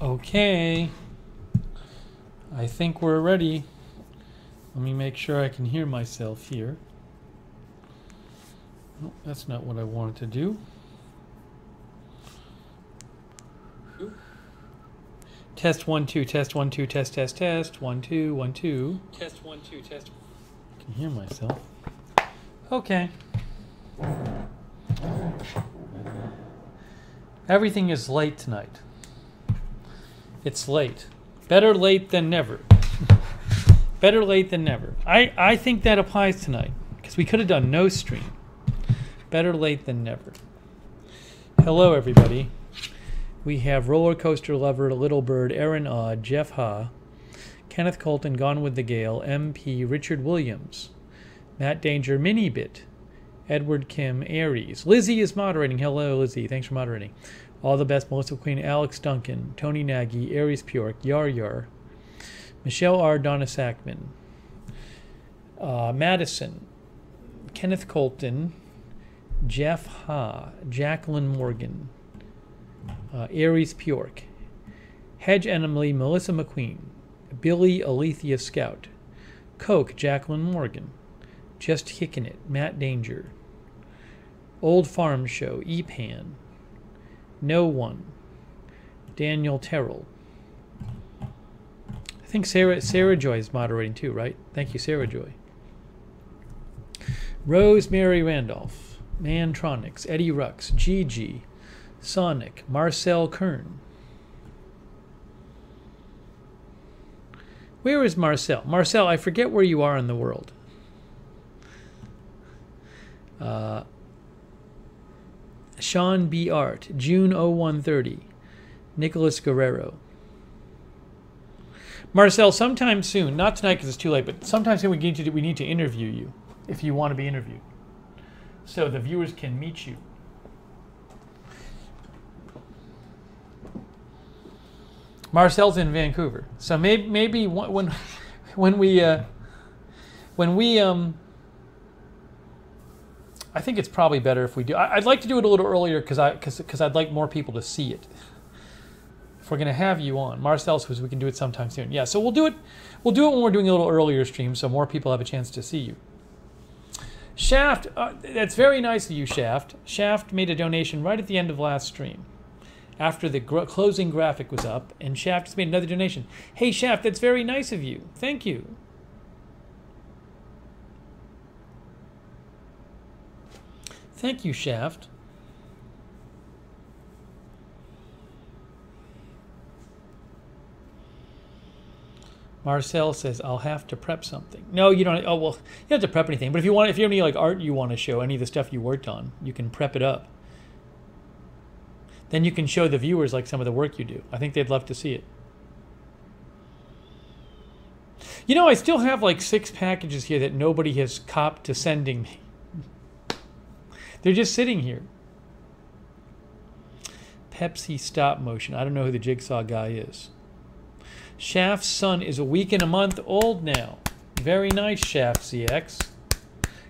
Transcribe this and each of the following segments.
Okay. I think we're ready. Let me make sure I can hear myself here. Oh, that's not what I wanted to do. Test 1 2 test 1 2 test test test 1 2 1 2 test 1 2 test. I can hear myself. Okay. Everything is late tonight. It's late. Better late than never. Better late than never. I think that applies tonight because we could have done no stream. Better late than never. Hello, everybody. We have Roller Coaster Lover, Little Bird, Aaron Odd, Jeff Ha, Kenneth Colton, Gone with the Gale, MP, Richard Williams, Matt Danger, Minibit, Edward Kim, Aries. Lizzie is moderating. Hello, Lizzie. Thanks for moderating. All the best, Melissa Queen, Alex Duncan, Tony Nagy, Aries Pure, Yar Yar, Michelle R. Donna Sackman, Madison, Kenneth Colton, Jeff Ha, Jacqueline Morgan, Aries Pjork, Hedge Emily, Melissa McQueen, Billy Alethea Scout, Coke, Jacqueline Morgan, Just Kickin' It, Matt Danger, Old Farm Show, Epan, No One, Daniel Terrell. I think Sarah Joy is moderating too, right? Thank you, Sarah Joy. Rosemary Randolph, Mantronics, Eddie Rux, Gigi, Sonic, Marcel Kern. Where is Marcel? Marcel, I forget where you are in the world. Sean B. Art, June 0130, Nicholas Guerrero. Marcel, sometime soon, not tonight because it's too late, but sometime soon we need to interview you if you want to be interviewed, so the viewers can meet you. Marcel's in Vancouver, so maybe when we I think it's probably better if we do. I'd like to do it a little earlier because I'd like more people to see it. If we're gonna have you on, Marcel says we can do it sometime soon. Yeah, so we'll do it. We'll do it when we're doing a little earlier stream, so more people have a chance to see you. Shaft, that's very nice of you, Shaft. Shaft made a donation right at the end of last stream, after the closing graphic was up, and Shaft has made another donation. Hey, Shaft, that's very nice of you. Thank you. Thank you, Shaft. Marcel says, I'll have to prep something. No, you don't. Oh, well, you don't have to prep anything. But if you have any like art you want to show, any of the stuff you worked on, you can prep it up. Then you can show the viewers like some of the work you do. I think they'd love to see it. You know, I still have like 6 packages here that nobody has copped to sending me. They're just sitting here. Pepsi stop motion. I don't know who the Jigsaw guy is. Shaft's son is a week and a month old now. Very nice, Shaft CX.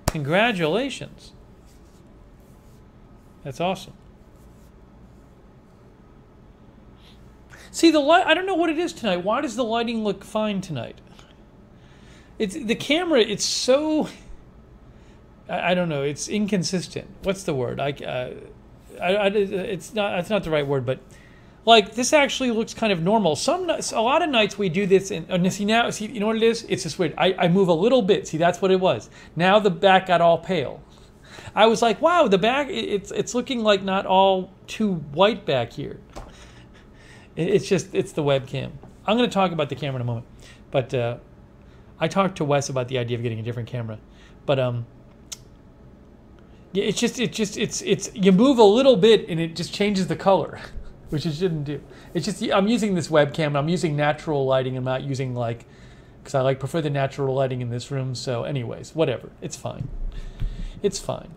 Congratulations. That's awesome. See, the light, I don't know what it is tonight. Why does the lighting look fine tonight? It's the camera, it's so, I don't know, it's inconsistent. What's the word? It's not the right word, but like this actually looks kind of normal. A lot of nights we do this, and see, you know what it is? It's just weird. I move a little bit. See, that's what it was. Now the back got all pale. I was like, wow, the back, it's looking like not all too white back here. It's the webcam. I'm going to talk about the camera in a moment, but I talked to Wes about the idea of getting a different camera, but yeah, it's you move a little bit and it just changes the color, which it shouldn't do. It's just I'm using this webcam and I'm using natural lighting. I'm not using because I prefer the natural lighting in this room. So, anyways, whatever. It's fine. It's fine.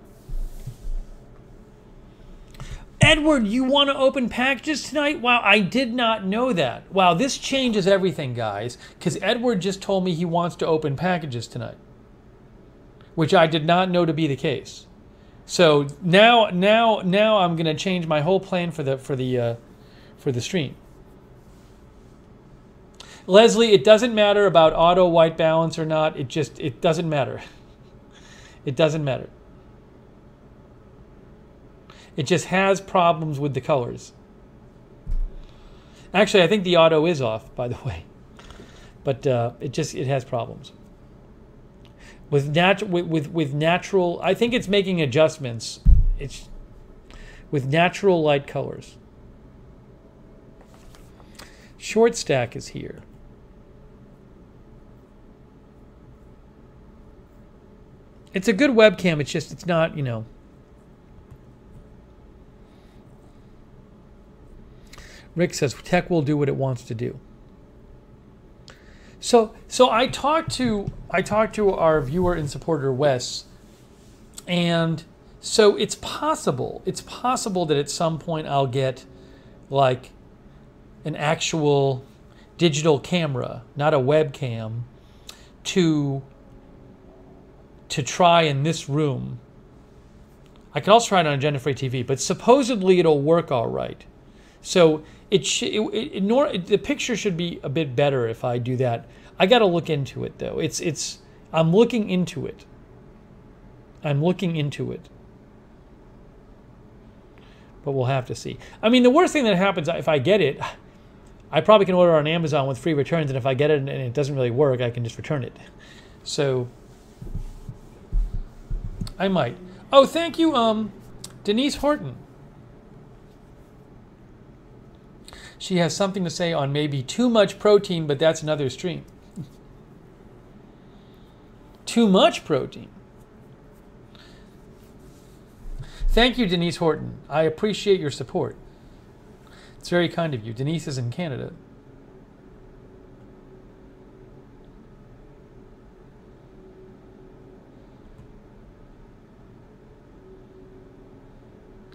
Edward, you want to open packages tonight? Wow, I did not know that. Wow, this changes everything, guys, because Edward just told me he wants to open packages tonight, which I did not know to be the case. So now I'm going to change my whole plan for the stream. Leslie, it doesn't matter about auto white balance or not. It doesn't matter. It doesn't matter. It just has problems with the colors. Actually, I think the auto is off, by the way. But it has problems. With natural, I think it's making adjustments. It's with natural light colors. Short stack is here. It's a good webcam. It's not, you know. Rick says tech will do what it wants to do. So I talked to our viewer and supporter Wes, and so it's possible that at some point I'll get like an actual digital camera, not a webcam, to try in this room. I can also try it on a Agenda-free TV, but supposedly it'll work all right. So the picture should be a bit better if I do that. I got to look into it though. I'm looking into it. But we'll have to see. I mean, the worst thing that happens if I get it, I probably can order on Amazon with free returns, and if I get it and it doesn't really work, I can just return it. So I might. Oh, thank you, Denise Horton. She has something to say on maybe too much protein, but that's another stream. Too much protein. Thank you, Denise Horton. I appreciate your support. It's very kind of you. Denise is in Canada.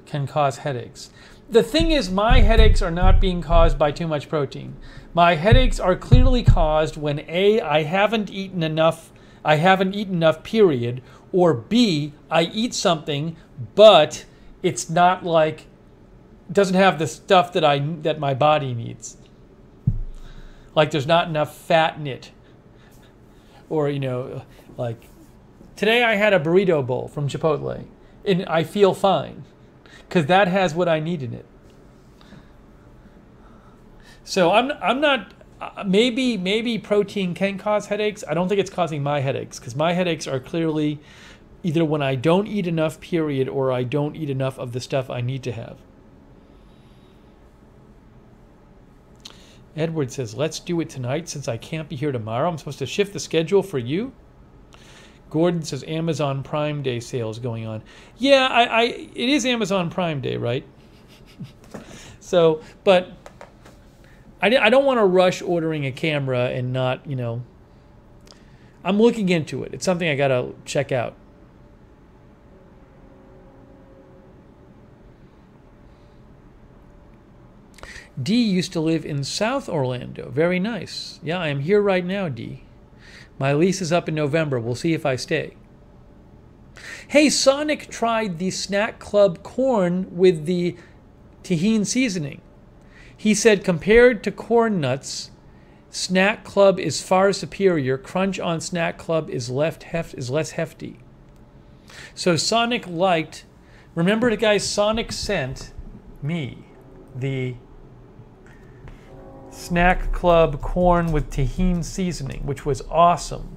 Can cause headaches. The thing is, my headaches are not being caused by too much protein. My headaches are clearly caused when A, I haven't eaten enough, period, or B, I eat something, but it's not like, doesn't have the stuff that my body needs. Like there's not enough fat in it. Or, you know, like today I had a burrito bowl from Chipotle and I feel fine, because that has what I need in it. So I'm not, maybe protein can cause headaches. I don't think it's causing my headaches, because my headaches are clearly either when I don't eat enough, period, or I don't eat enough of the stuff I need to have. Edward says, let's do it tonight since I can't be here tomorrow. I'm supposed to shift the schedule for you. Gordon says Amazon Prime Day sales going on. Yeah, it is Amazon Prime Day, right? So, but I don't want to rush ordering a camera and not, you know, I'm looking into it. It's something I got to check out. D used to live in South Orlando. Very nice. Yeah, I am here right now, D. My lease is up in November. We'll see if I stay. Hey, Sonic tried the Snack Club corn with the tahini seasoning. He said compared to corn nuts, Snack Club is far superior. Crunch on Snack Club is less hefty. So Sonic liked, remember the guy Sonic sent me the Snack Club corn with tahini seasoning, which was awesome.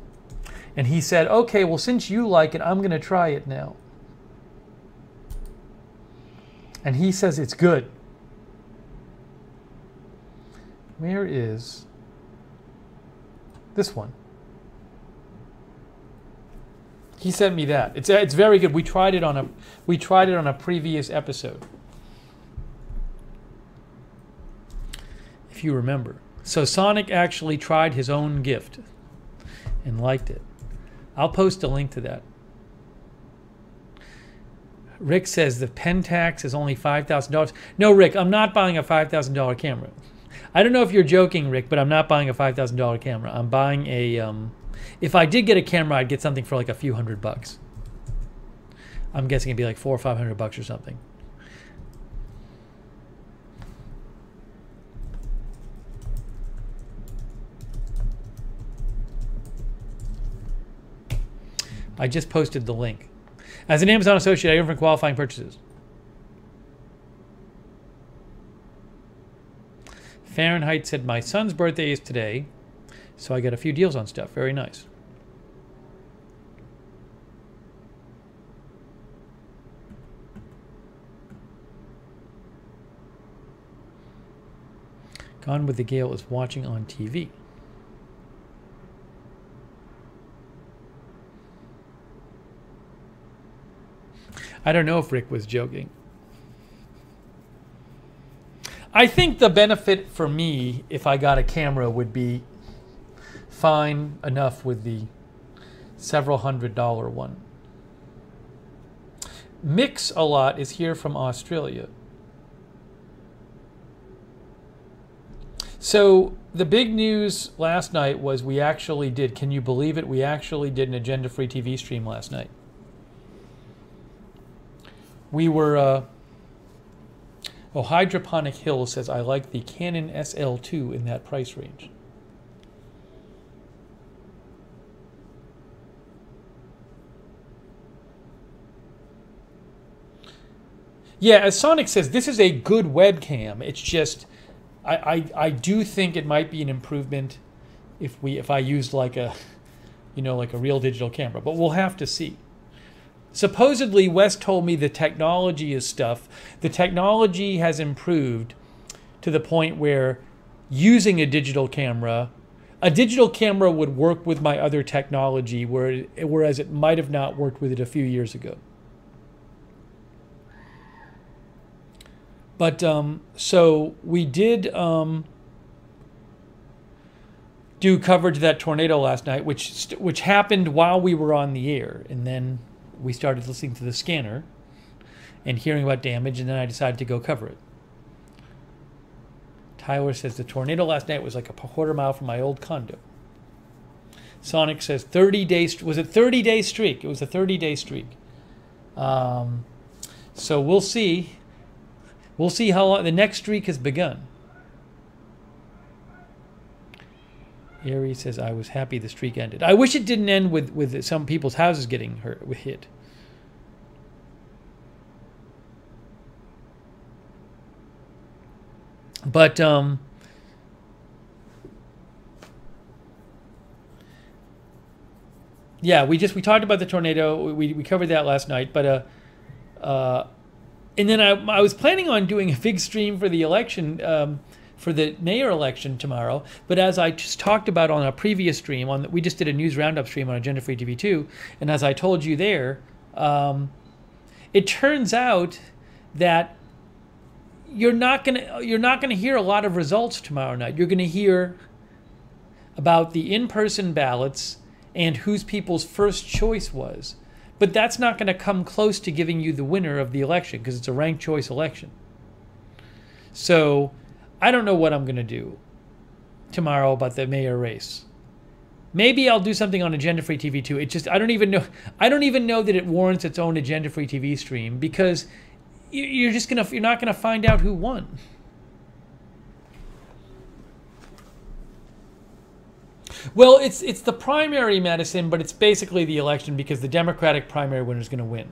And he said, okay, well, since you like it, I'm going to try it now. And he says it's good. Where is this one? He sent me that. It's very good. We tried it on a previous episode. If you remember. So Sonic actually tried his own gift and liked it. I'll post a link to that. Rick says the Pentax is only $5,000. No, Rick, I'm not buying a $5,000 camera. I don't know if you're joking, Rick, but I'm not buying a $5,000 camera. I'm buying a, if I did get a camera, I'd get something for like a few $100. I'm guessing it'd be like $400 or $500 or something. I just posted the link. As an Amazon associate, I earn from qualifying purchases. Fahrenheit said, my son's birthday is today, so I got a few deals on stuff. Very nice. Gone with the Gale is watching on TV. I don't know if Rick was joking. I think the benefit for me, if I got a camera, would be fine enough with the several $100 one. Mix-a-Lot is here from Australia. So the big news last night was we actually did, can you believe it? We actually did an agenda-free TV stream last night. We were, Hydroponic Hill says, I like the Canon SL2 in that price range. Yeah, as Sonic says, this is a good webcam. It's just, I do think it might be an improvement if I used like a, like a real digital camera, but we'll have to see. Supposedly, Wes told me the technology is stuff. The technology has improved to the point where using a digital camera would work with my other technology, whereas it might have not worked with it a few years ago. But so we did do coverage of that tornado last night, which happened while we were on the air, and then we started listening to the scanner and hearing about damage, and then I decided to go cover it. Tyler says the tornado last night was like a quarter mile from my old condo. Sonic says 30 days. Was it 30-day streak? It was a 30-day streak. So we'll see. We'll see how long the next streak has begun. Ari says, I was happy the streak ended. I wish it didn't end with some people's houses getting hit. But yeah, we talked about the tornado. We covered that last night. But and then I was planning on doing a big stream for the election. For the mayor election tomorrow, but as I just talked about on a previous stream, we just did a news roundup stream on Agenda Free TV 2, and as I told you there, it turns out that you're not gonna hear a lot of results tomorrow night. You're gonna hear about the in-person ballots and whose people's first choice was, but that's not going to come close to giving you the winner of the election because it's a ranked choice election. So I don't know what I'm going to do tomorrow about the mayor race. Maybe I'll do something on Agenda Free TV 2. It just I don't even know that it warrants its own Agenda Free TV stream because you're not gonna find out who won. Well, it's the primary medicine, but it's basically the election because the Democratic primary winner is going to win.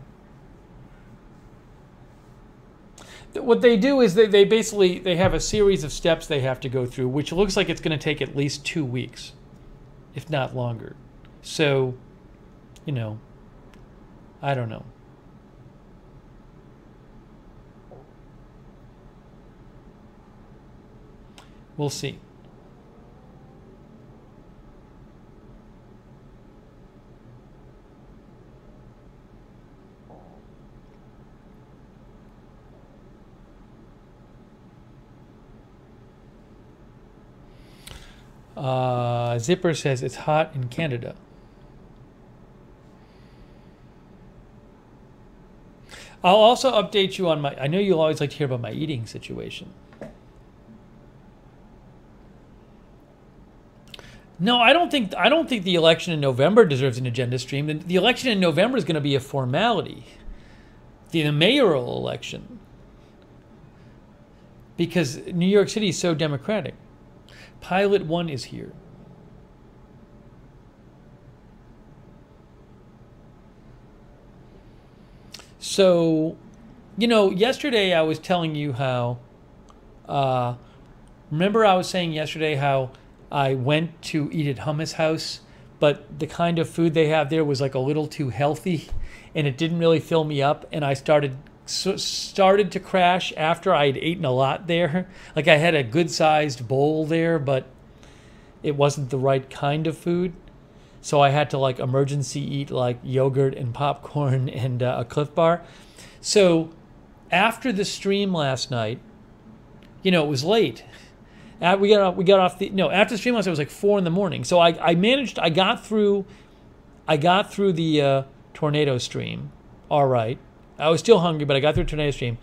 What they do is they have a series of steps they have to go through, which looks like it's going to take at least 2 weeks, if not longer. So, I don't know. We'll see. Zipper says it's hot in Canada. I'll also update you on I know you'll always like to hear about my eating situation. No, I don't think the election in November deserves an agenda stream. The election in November is going to be a formality. The mayoral election. Because New York City is so democratic. Pilot 1 is here. So, yesterday I was telling you how, remember I was saying yesterday how I went to eat at Hummus House, but the kind of food they have there was like a little too healthy and it didn't really fill me up, and I started to crash after I had eaten a lot there. Like I had a good sized bowl there, but it wasn't the right kind of food. So I had to like emergency eat like yogurt and popcorn and a Cliff Bar. So after the stream last night, it was late. We got off after the stream last night, it was like 4 a.m. So I got through the tornado stream. All right. I was still hungry, but I got through the tornado stream.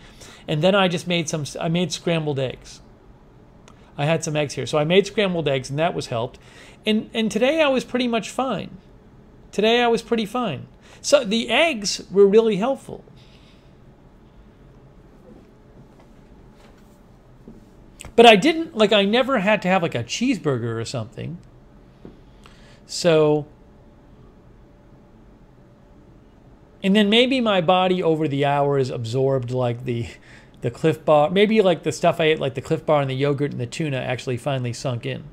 And then I just made scrambled eggs. I had some eggs here. So I made scrambled eggs, and that was helped. And today I was pretty much fine. Today I was pretty fine. So the eggs were really helpful. But I never had to have like a cheeseburger or something. So, and then maybe my body over the hours absorbed like the Cliff Bar. Maybe like the stuff I ate, like the Cliff Bar and the yogurt and the tuna, actually finally sunk in.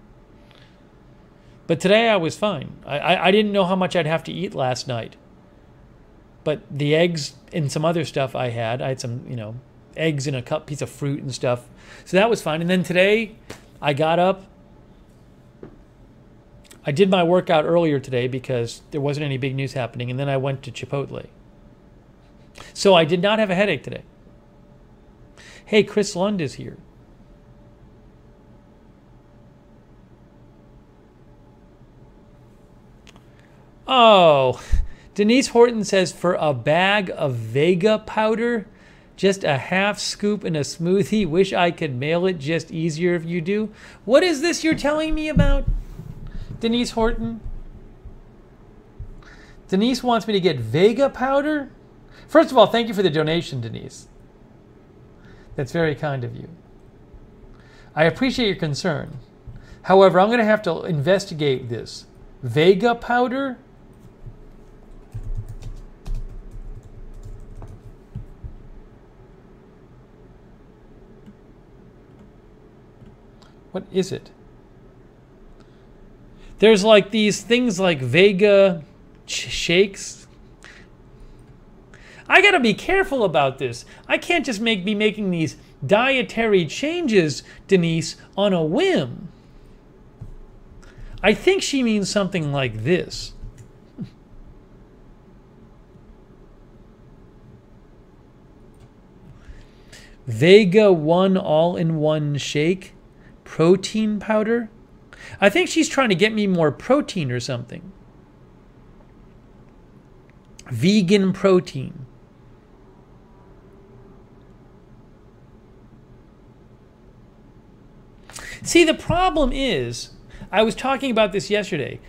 But today I was fine. I didn't know how much I'd have to eat last night. But the eggs and some other stuff I had some, eggs and a piece of fruit and stuff. So that was fine. And then today I got up. I did my workout earlier today because there wasn't any big news happening. And then I went to Chipotle. So I did not have a headache today. Hey, Chris Lund is here. Oh, Denise Horton says, for a bag of Vega powder, just a half scoop in a smoothie. Wish I could mail it, just easier if you do. What is this you're telling me about, Denise Horton? Denise wants me to get Vega powder? First of all, thank you for the donation, Denise. That's very kind of you. I appreciate your concern. However, I'm going to have to investigate this. Vega powder? What is it? There's like these things like Vega shakes. I gotta be careful about this. I can't just be making these dietary changes, Denise, on a whim. I think she means something like this. Vega 1 all-in-one shake. Protein powder? I think she's trying to get me more protein or something. Vegan protein. See, the problem is, I was talking about this yesterday.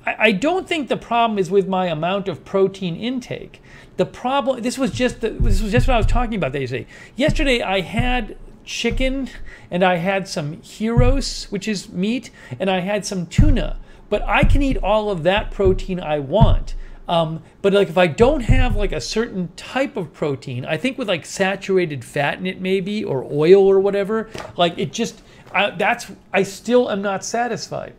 I don't think the problem is with my amount of protein intake. The problem, this was just what I was talking about yesterday. Yesterday I had chicken and I had some gyros, which is meat, and I had some tuna. But I can eat all of that protein I want. But like if I don't have like a certain type of protein, I think with like saturated fat in it maybe, or oil or whatever, like it just, I still am not satisfied.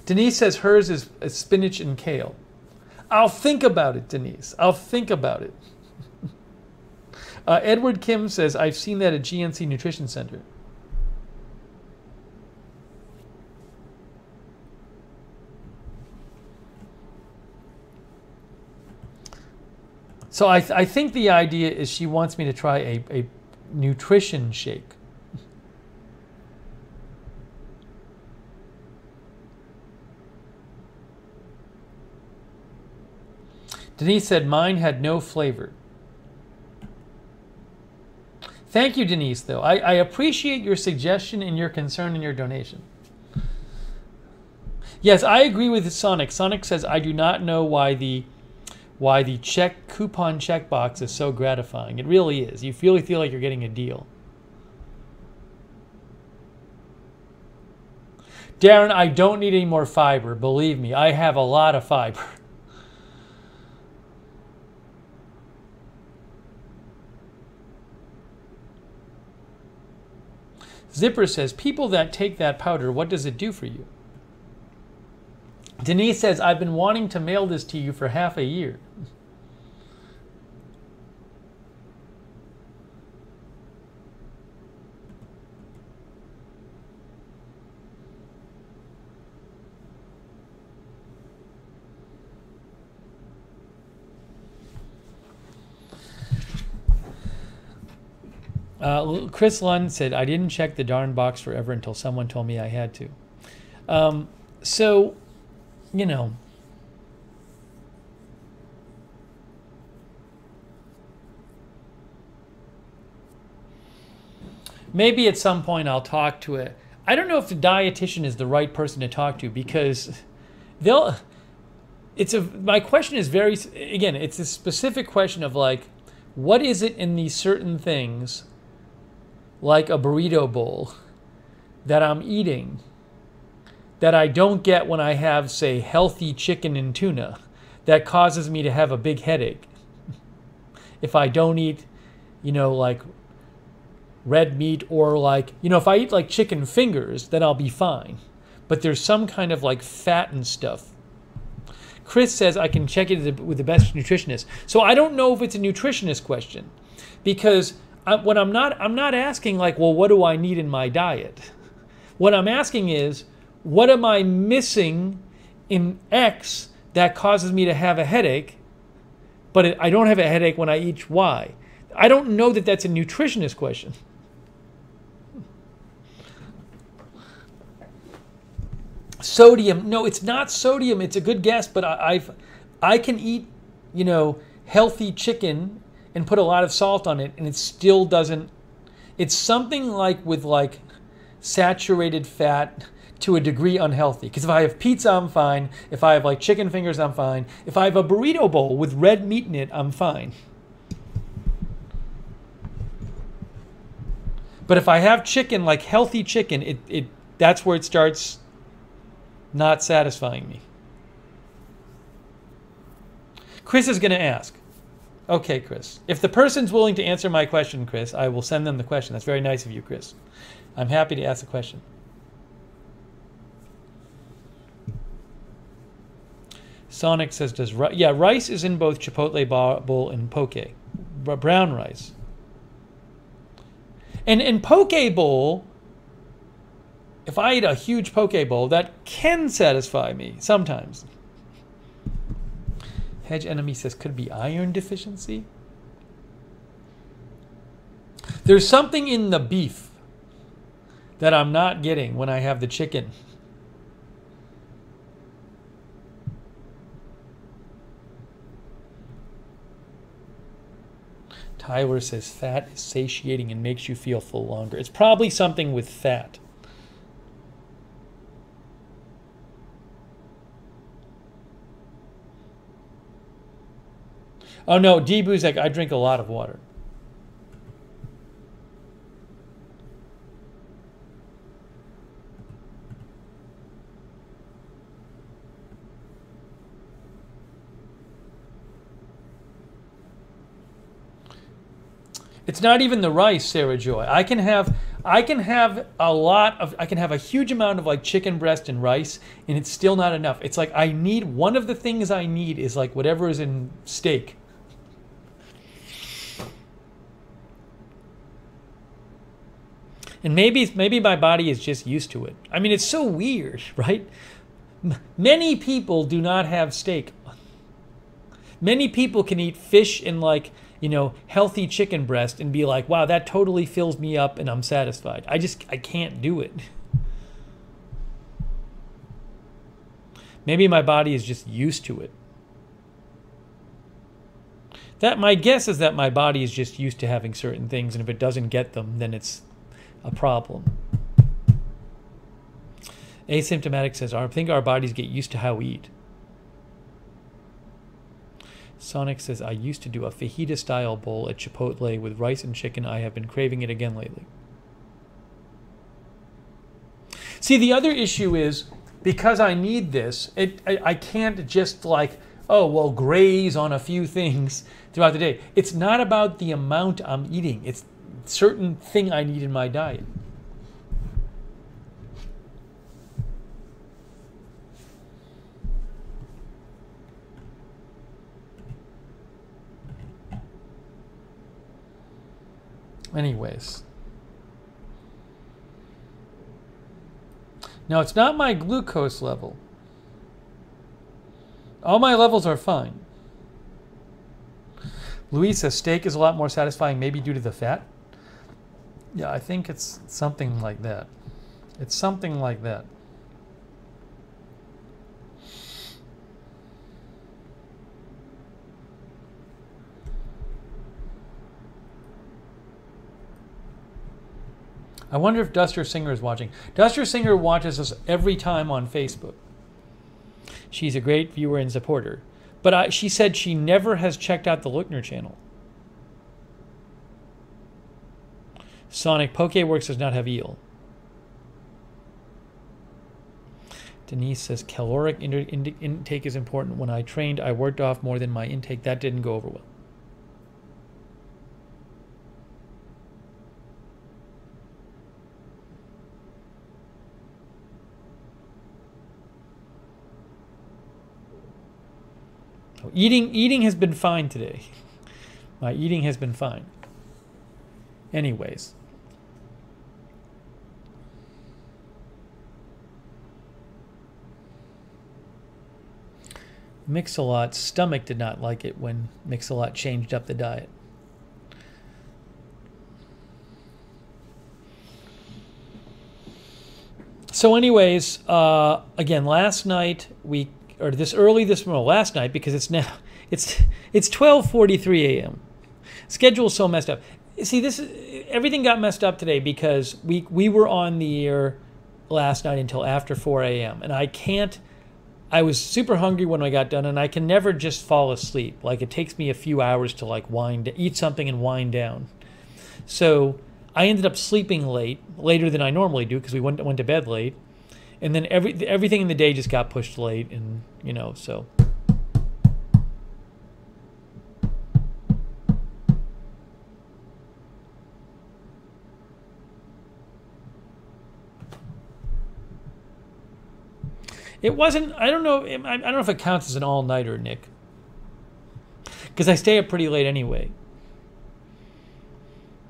Denise says hers is spinach and kale. I'll think about it, Denise. I'll think about it. Edward Kim says, I've seen that at GNC Nutrition Center. So I think the idea is she wants me to try a nutrition shake. Denise said mine had no flavor. Thank you, Denise, though. I appreciate your suggestion and your concern and your donation. Yes, I agree with Sonic. Sonic says, I do not know why the coupon checkbox is so gratifying. It really is. You really feel like you're getting a deal. Darren, I don't need any more fiber. Believe me, I have a lot of fiber. Zipper says, people that take that powder, what does it do for you? Denise says, I've been wanting to mail this to you for half a year. Chris Lund said, I didn't check the darn box forever until someone told me I had to. So, you know, maybe at some point I'll talk to it. I don't know if the dietitian is the right person to talk to, because my question is very, again, it's a specific question of like, what is it in these certain things, like a burrito bowl, that I'm eating that I don't get when I have, say, healthy chicken and tuna, that causes me to have a big headache? If I don't eat, you know, like red meat, or like, you know, if I eat like chicken fingers, then I'll be fine. But there's some kind of like fat and stuff. Chris says I can check it with the best nutritionist. So I don't know if it's a nutritionist question, because I'm not asking like, well, what do I need in my diet? What I'm asking is, what am I missing in X that causes me to have a headache, but I don't have a headache when I eat Y? I don't know that that's a nutritionist question. Sodium, no, it's not sodium. It's a good guess, but I can eat, you know, healthy chicken and put a lot of salt on it, and it still doesn't. It's something like with like saturated fat to a degree unhealthy. Because if I have pizza, I'm fine. If I have like chicken fingers, I'm fine. If I have a burrito bowl with red meat in it, I'm fine. But if I have chicken, like healthy chicken, that's where it starts not satisfying me. Chris is going to ask. Okay, Chris. If the person's willing to answer my question, Chris, I will send them the question. That's very nice of you, Chris. I'm happy to ask the question. Sonic says, rice is in both Chipotle bowl and poke. Brown rice. And in poke bowl, if I eat a huge poke bowl, that can satisfy me sometimes. Hedge Enemy says, could be iron deficiency? There's something in the beef that I'm not getting when I have the chicken. Tyler says, fat is satiating and makes you feel full longer. It's probably something with fat. Oh no, D. Buzek, I drink a lot of water. It's not even the rice, Sarah Joy. I can have a huge amount of like chicken breast and rice, and it's still not enough. It's like I need, one of the things I need is like whatever is in steak. And maybe my body is just used to it. I mean, it's so weird, right? Many people do not have steak. Many people can eat fish and like, you know, healthy chicken breast and be like, wow, that totally fills me up and I'm satisfied. I can't do it. Maybe my body is just used to it. My guess is that my body is just used to having certain things, and if it doesn't get them, then it's a problem. Asymptomatic says, I think our bodies get used to how we eat. Sonic says, I used to do a fajita-style bowl at Chipotle with rice and chicken. I have been craving it again lately. See, the other issue is, because I need this, I can't just like, oh, well, graze on a few things throughout the day. It's not about the amount I'm eating. It's a certain thing I need in my diet. Anyways. Now, it's not my glucose level. All my levels are fine. Louise says steak is a lot more satisfying, maybe due to the fat. Yeah, I think it's something like that. It's something like that. I wonder if Duster Singer is watching. Duster Singer watches us every time on Facebook. She's a great viewer and supporter. But she said she never has checked out the Lookner channel. Sonic Pokeworks does not have eel. Denise says caloric intake is important. When I trained, I worked off more than my intake. That didn't go over well. Eating has been fine today. My eating has been fine. Anyways. Mix-a-Lot's stomach did not like it when Mix-a-Lot changed up the diet. So anyways, again, last night last night, because it's now it's 12:43 a.m. Schedule's so messed up. See, everything got messed up today because we were on the air last night until after 4 a.m. and I was super hungry when I got done, and I can never just fall asleep. Like, it takes me a few hours to eat something and wind down. So I ended up sleeping later than I normally do, because we went to bed late. And then everything in the day just got pushed late, and so. It wasn't. I don't know if it counts as an all-nighter, Nick, because I stay up pretty late anyway.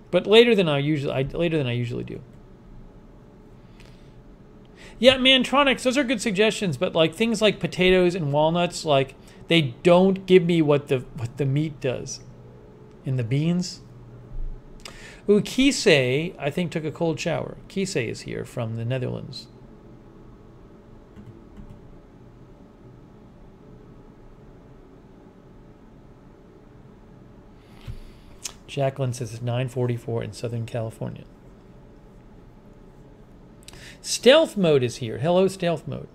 But later than I usually do. Yeah, Mantronics, those are good suggestions, but things like potatoes and walnuts, they don't give me what the meat does. In the beans. Ooh, Kisei, I think, took a cold shower. Kisei is here from the Netherlands. Jacqueline says it's 9:44 in Southern California. Stealth Mode is here. Hello, Stealth Mode.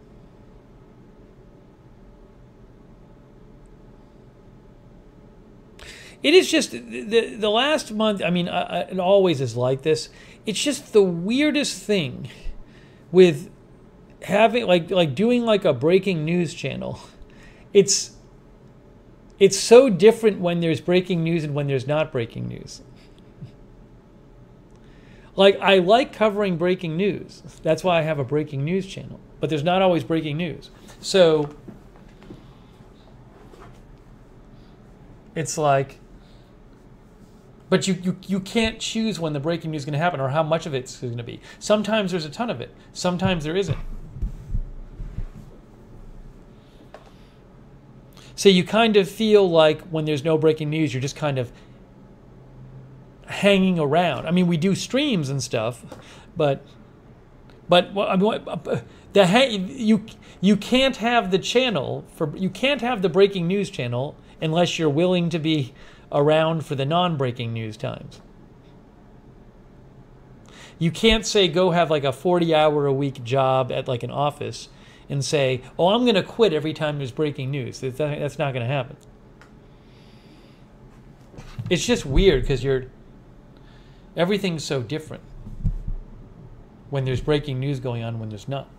It is just the last month. I mean, it always is like this. It's just the weirdest thing with having doing a breaking news channel. It's so different when there's breaking news and when there's not breaking news. I like covering breaking news. That's why I have a breaking news channel. But there's not always breaking news. So it's but you can't choose when the breaking news is going to happen or how much of it's going to be. Sometimes there's a ton of it. Sometimes there isn't. So you kind of feel like when there's no breaking news, you're just kind of hanging around. I mean, we do streams and stuff, but you can't have the channel you can't have the breaking news channel unless you're willing to be around for the non-breaking news times. You can't say go have a 40-hour-a-week job at an office and say, oh, I'm going to quit every time there's breaking news. That's not going to happen. It's just weird because everything's so different when there's breaking news going on, when there's not.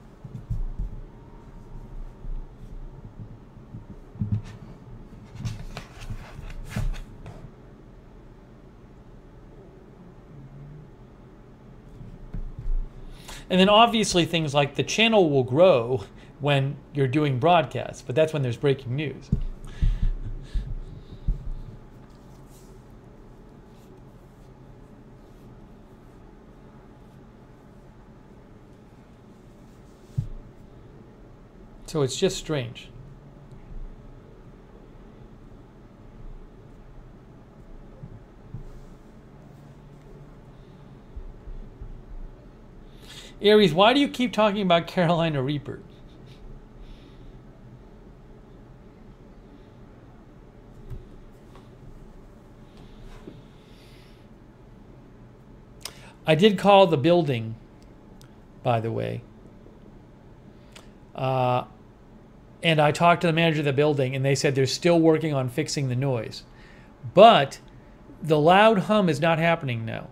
And then obviously things like the channel will grow when you're doing broadcasts, but that's when there's breaking news. So it's just strange. Aries, why do you keep talking about Carolina Reaper? I did call the building, by the way. And I talked to the manager of the building, and they said they're still working on fixing the noise. But the loud hum is not happening now.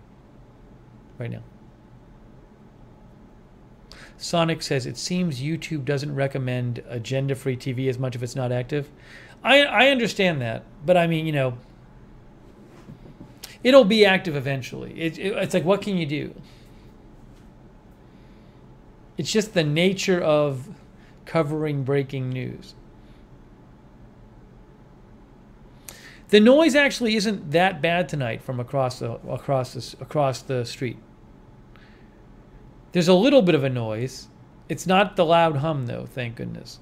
Right now. Sonic says, it seems YouTube doesn't recommend agenda-free TV as much if it's not active. I understand that. But I mean, you know, it'll be active eventually. It's like, what can you do? It's just the nature of covering breaking news. The noise actually isn't that bad tonight from across the street. There's a little bit of a noise. It's not the loud hum, though, thank goodness.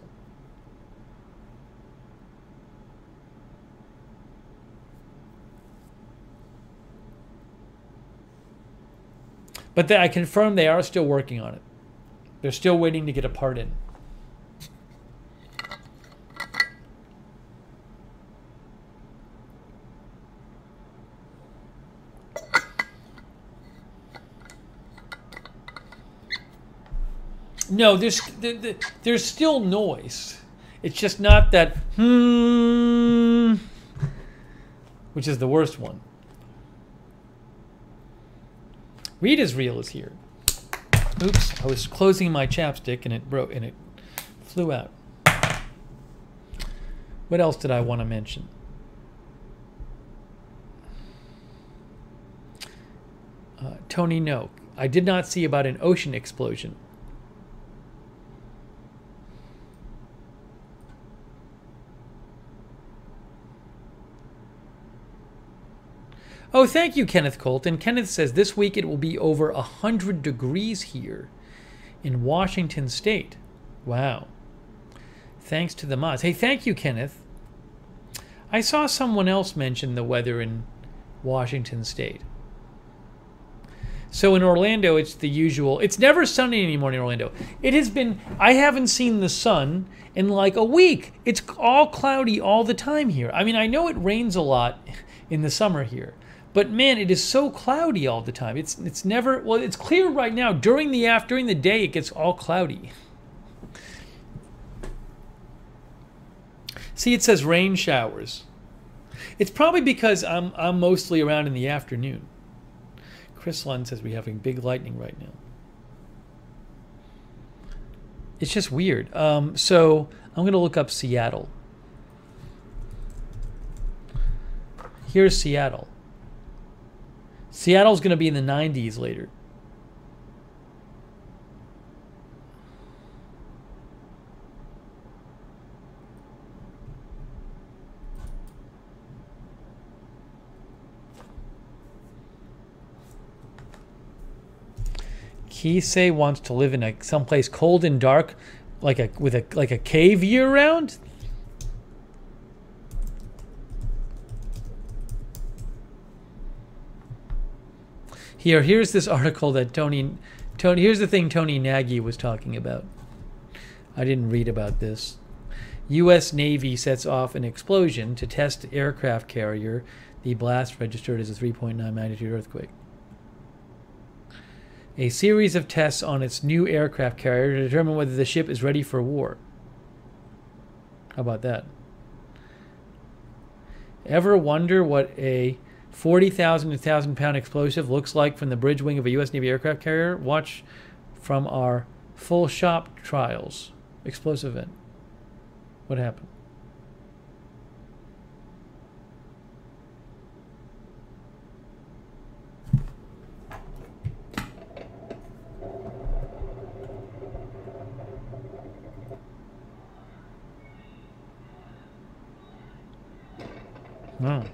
But I confirm they are still working on it. They're still waiting to get a part in. No, there's still noise. It's just not that which is the worst one. Read is Real is here. Oops, I was closing my chapstick and it broke and it flew out. What else did I want to mention? Tony, no. I did not see about an ocean explosion. Oh, thank you, Kenneth Colton. Kenneth says this week it will be over 100 degrees here in Washington State. Wow. Thanks to the mods. Hey, thank you, Kenneth. I saw someone else mention the weather in Washington State. So in Orlando, it's the usual. It's never sunny anymore in Orlando. It has been, I haven't seen the sun in like a week. It's all cloudy all the time here. I mean, I know it rains a lot in the summer here. But man, it is so cloudy all the time. It's never, well, it's clear right now. During the day, it gets all cloudy. See, it says rain showers. It's probably because I'm mostly around in the afternoon. Chris Lund says we're having big lightning right now. It's just weird. So I'm going to look up Seattle. Here's Seattle. Seattle's going to be in the 90s later. Kisei wants to live in someplace cold and dark, like a cave year round. Here's this article that Tony. Here's the thing Tony Nagy was talking about. I didn't read about this. U.S. Navy sets off an explosion to test aircraft carrier. The blast registered as a 3.9 magnitude earthquake. A series of tests on its new aircraft carrier to determine whether the ship is ready for war. How about that? Ever wonder what a 40,000 to 1,000-pound explosive looks like from the bridge wing of a U.S. Navy aircraft carrier? Watch from our full shop trials. Explosive event. What happened? Oh.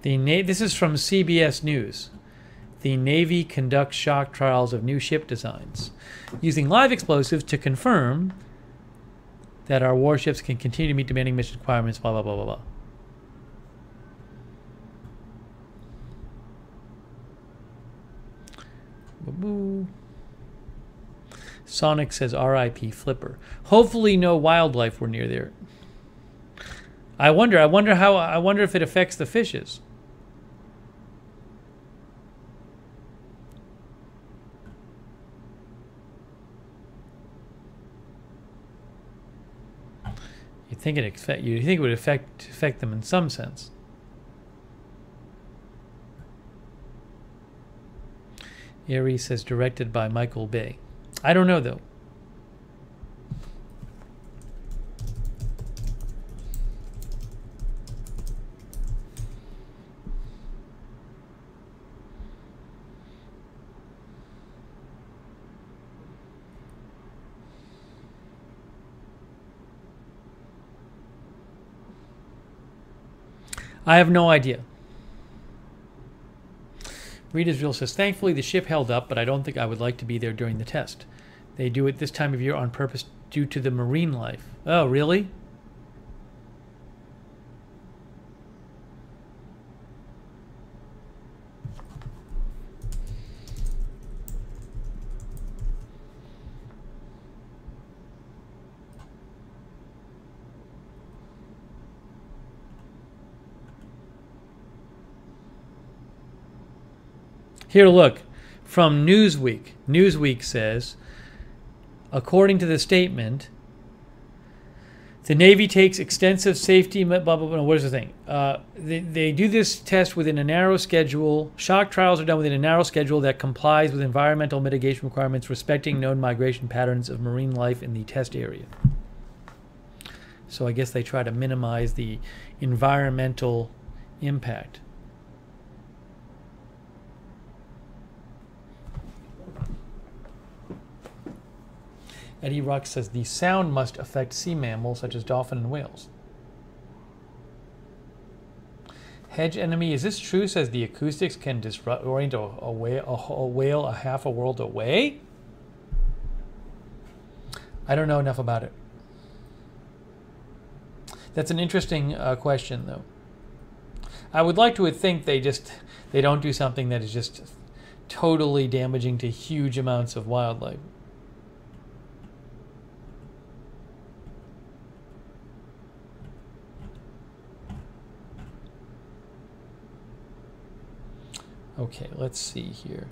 This is from CBS News. The Navy conducts shock trials of new ship designs, using live explosives to confirm that our warships can continue to meet demanding mission requirements, blah, blah, blah, blah, blah. Boo-boo. Sonic says R.I.P. Flipper. Hopefully no wildlife were near there. I wonder if it affects the fishes. You'd think it would affect them in some sense. Aries says directed by Michael Bay. I don't know though. I have no idea. Reed Israel says, thankfully the ship held up, but I don't think I would like to be there during the test. They do it this time of year on purpose due to the marine life. Oh, really? Here, look, from Newsweek. Newsweek says, according to the statement, the Navy takes extensive safety, blah, blah, blah. What is the thing? They do this test within a narrow schedule. Shock trials are done within a narrow schedule that complies with environmental mitigation requirements respecting known migration patterns of marine life in the test area. So I guess they try to minimize the environmental impact. Eddie Rock says the sound must affect sea mammals such as dolphin and whales. Hedge Enemy, is this true? Says the acoustics can disorient a whale a half a world away? I don't know enough about it. That's an interesting question, though. I would like to think they don't do something that is just totally damaging to huge amounts of wildlife. Okay, let's see here.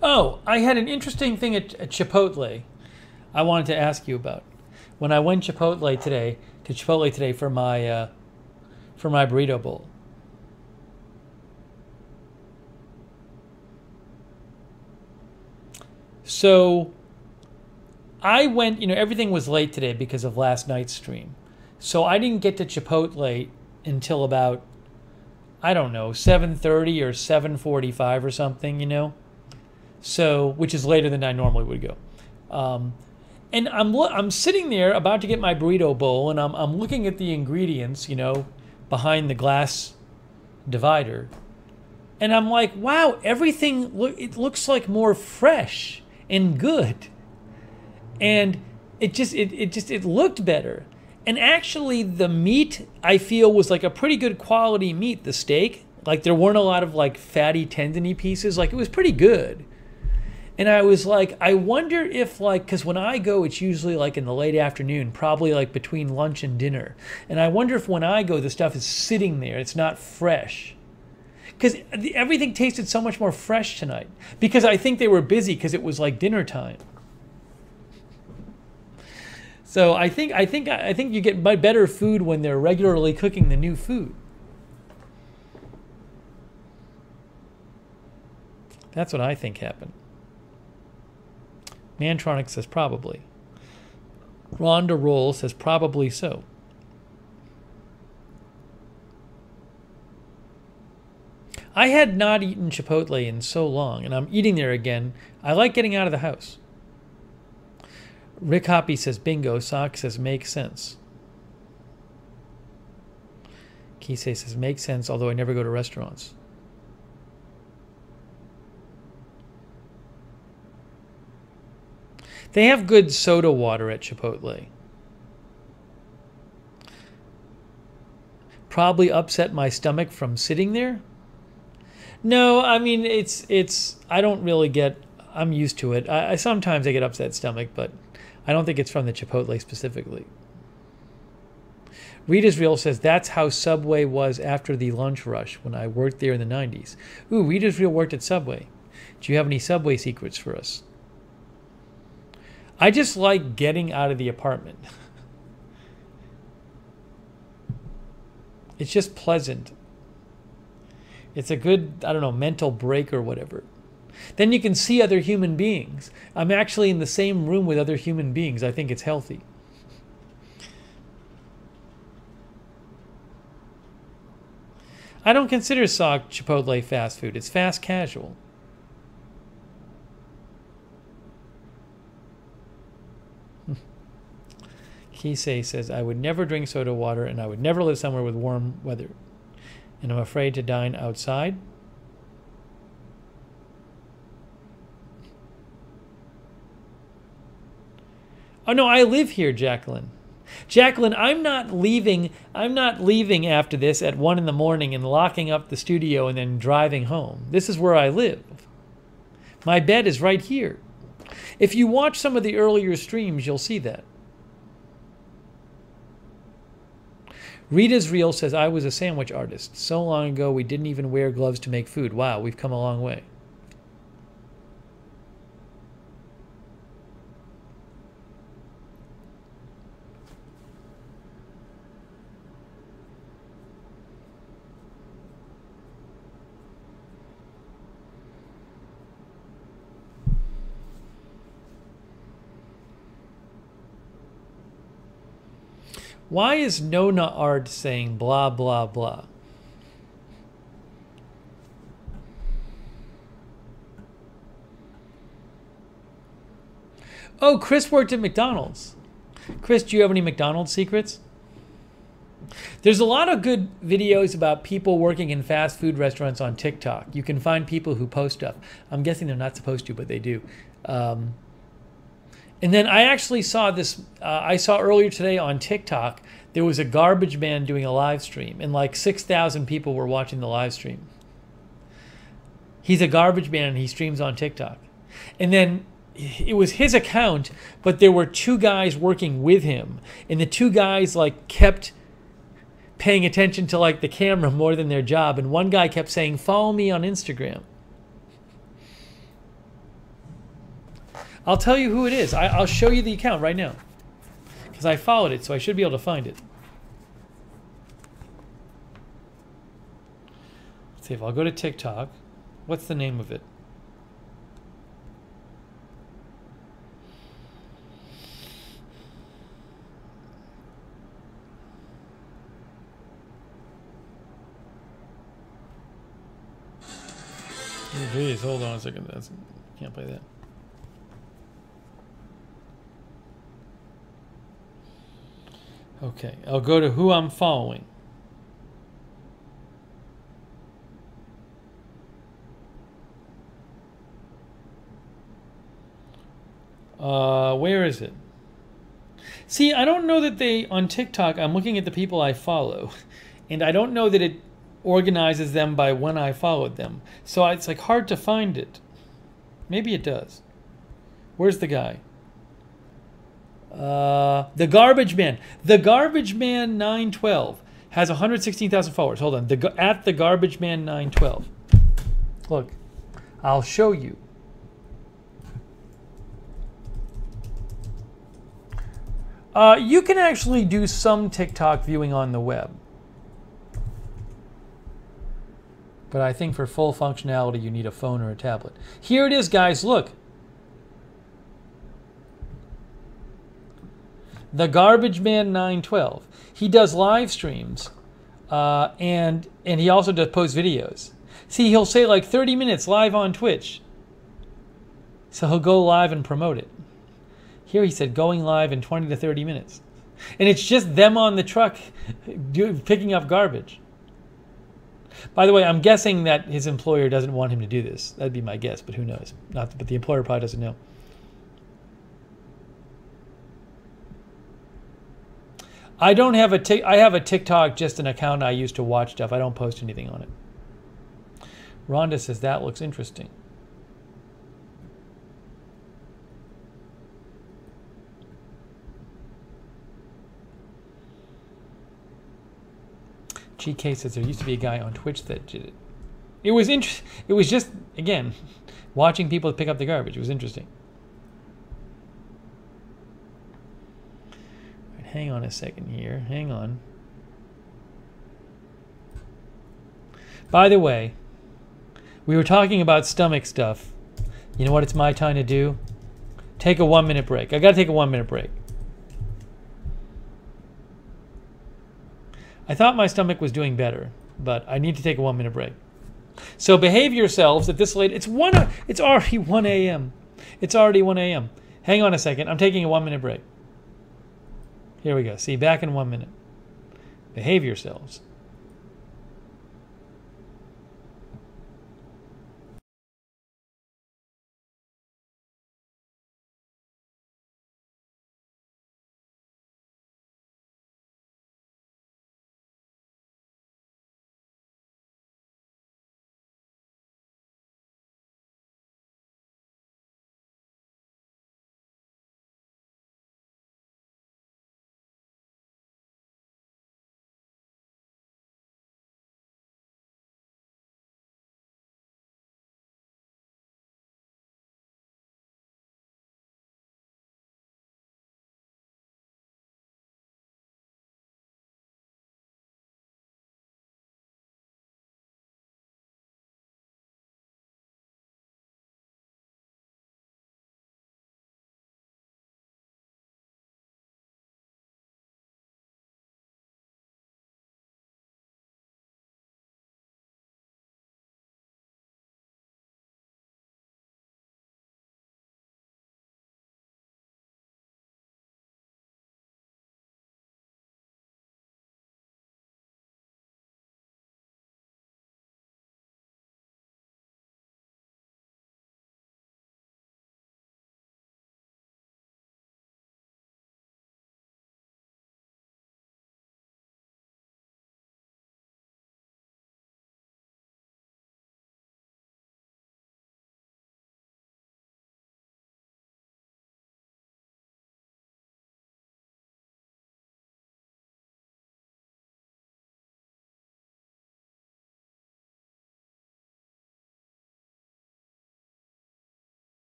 Oh, I had an interesting thing at Chipotle I wanted to ask you about. When I went to Chipotle today for my burrito bowl. So I went, everything was late today because of last night's stream. So I didn't get to Chipotle until about, I don't know, 7:30 or 7:45 or something, So, which is later than I normally would go. And I'm sitting there about to get my burrito bowl, and I'm looking at the ingredients, behind the glass divider. And I'm like, wow, everything, it looks like more fresh and good, and it looked better. And actually the meat, I feel, was like a pretty good quality meat. The steak, like there weren't a lot of like fatty tendony pieces, like it was pretty good. And I was like, I wonder if because when I go, it's usually like in the late afternoon, probably like between lunch and dinner, and I wonder if when I go the stuff is sitting there, it's not fresh. Because everything tasted so much more fresh tonight. Because I think they were busy because it was like dinner time. So I think you get better food when they're regularly cooking the new food. That's what I think happened. Mantronic says probably. Rhonda Roll says probably so. I had not eaten Chipotle in so long, and I'm eating there again. I like getting out of the house. Rick Hoppy says bingo. Sock says makes sense. Kisei says makes sense, although I never go to restaurants. They have good soda water at Chipotle. Probably upset my stomach from sitting there. No, I mean, I don't really get, I'm used to it. I sometimes I get upset stomach, but I don't think it's from the Chipotle specifically. Reed Israel says, that's how Subway was after the lunch rush when I worked there in the 90s. Ooh, Reed Israel worked at Subway. Do you have any Subway secrets for us? I just like getting out of the apartment. It's just pleasant. It's a good, I don't know, mental break or whatever. Then you can see other human beings. I'm actually in the same room with other human beings. I think it's healthy. I don't consider Chipotle fast food. It's fast casual. Kisei says, I would never drink soda water and I would never live somewhere with warm weather. And I'm afraid to dine outside. Oh no, I live here, Jacqueline. Jacqueline, I'm not leaving after this at 1 in the morning and locking up the studio and then driving home. This is where I live. My bed is right here. If you watch some of the earlier streams, you'll see that. Rita's Real says, I was a sandwich artist. So long ago, we didn't even wear gloves to make food. Wow, we've come a long way. Why is Nona Art saying blah, blah, blah? Oh, Chris worked at McDonald's. Chris, do you have any McDonald's secrets? There's a lot of good videos about people working in fast food restaurants on TikTok. You can find people who post stuff. I'm guessing they're not supposed to, but they do. And then I actually saw this, I saw earlier today on TikTok, there was a garbage man doing a live stream, and like 6,000 people were watching the live stream. He's a garbage man, and he streams on TikTok. And then it was his account, but there were 2 guys working with him, and the 2 guys like kept paying attention to like the camera more than their job, and one guy kept saying, follow me on Instagram. I'll tell you who it is. I'll show you the account right now. Because I followed it, so I should be able to find it. Let's see if I'll go to TikTok. What's the name of it? Oh, geez, hold on a second. Can't play that. Okay, I'll go to who I'm following. Where is it? See, I don't know that they, on TikTok, I'm looking at the people I follow, and I don't know that it organizes them by when I followed them. So it's like hard to find it. Maybe it does. Where's the guy? The Garbage Man. The Garbage Man 912 has 116,000 followers. Hold on. At the Garbage Man 912. Look, I'll show you. You can actually do some TikTok viewing on the web. But I think for full functionality, you need a phone or a tablet. Here it is, guys. Look. The Garbage Man 912. He does live streams, and he also does post videos. See, he'll say like 30 minutes live on Twitch. So he'll go live and promote it. Here he said going live in 20 to 30 minutes. And it's just them on the truck picking up garbage. By the way, I'm guessing that his employer doesn't want him to do this. That'd be my guess, but who knows? But the employer probably doesn't know. I don't have I have a TikTok, just an account I use to watch stuff. I don't post anything on it. Rhonda says that looks interesting. GK says there used to be a guy on Twitch that did it. It was It was just, again, watching people pick up the garbage. It was interesting. Right, hang on a second here. Hang on. By the way, we were talking about stomach stuff. You know what it's my time to do? Take a 1-minute break. I got to take a 1-minute break. I thought my stomach was doing better, but I need to take a 1-minute break. So behave yourselves at this late. It's already 1 a.m. It's already 1 a.m. Hang on a second. I'm taking a 1-minute break. Here we go. See, back in 1 minute. Behave yourselves.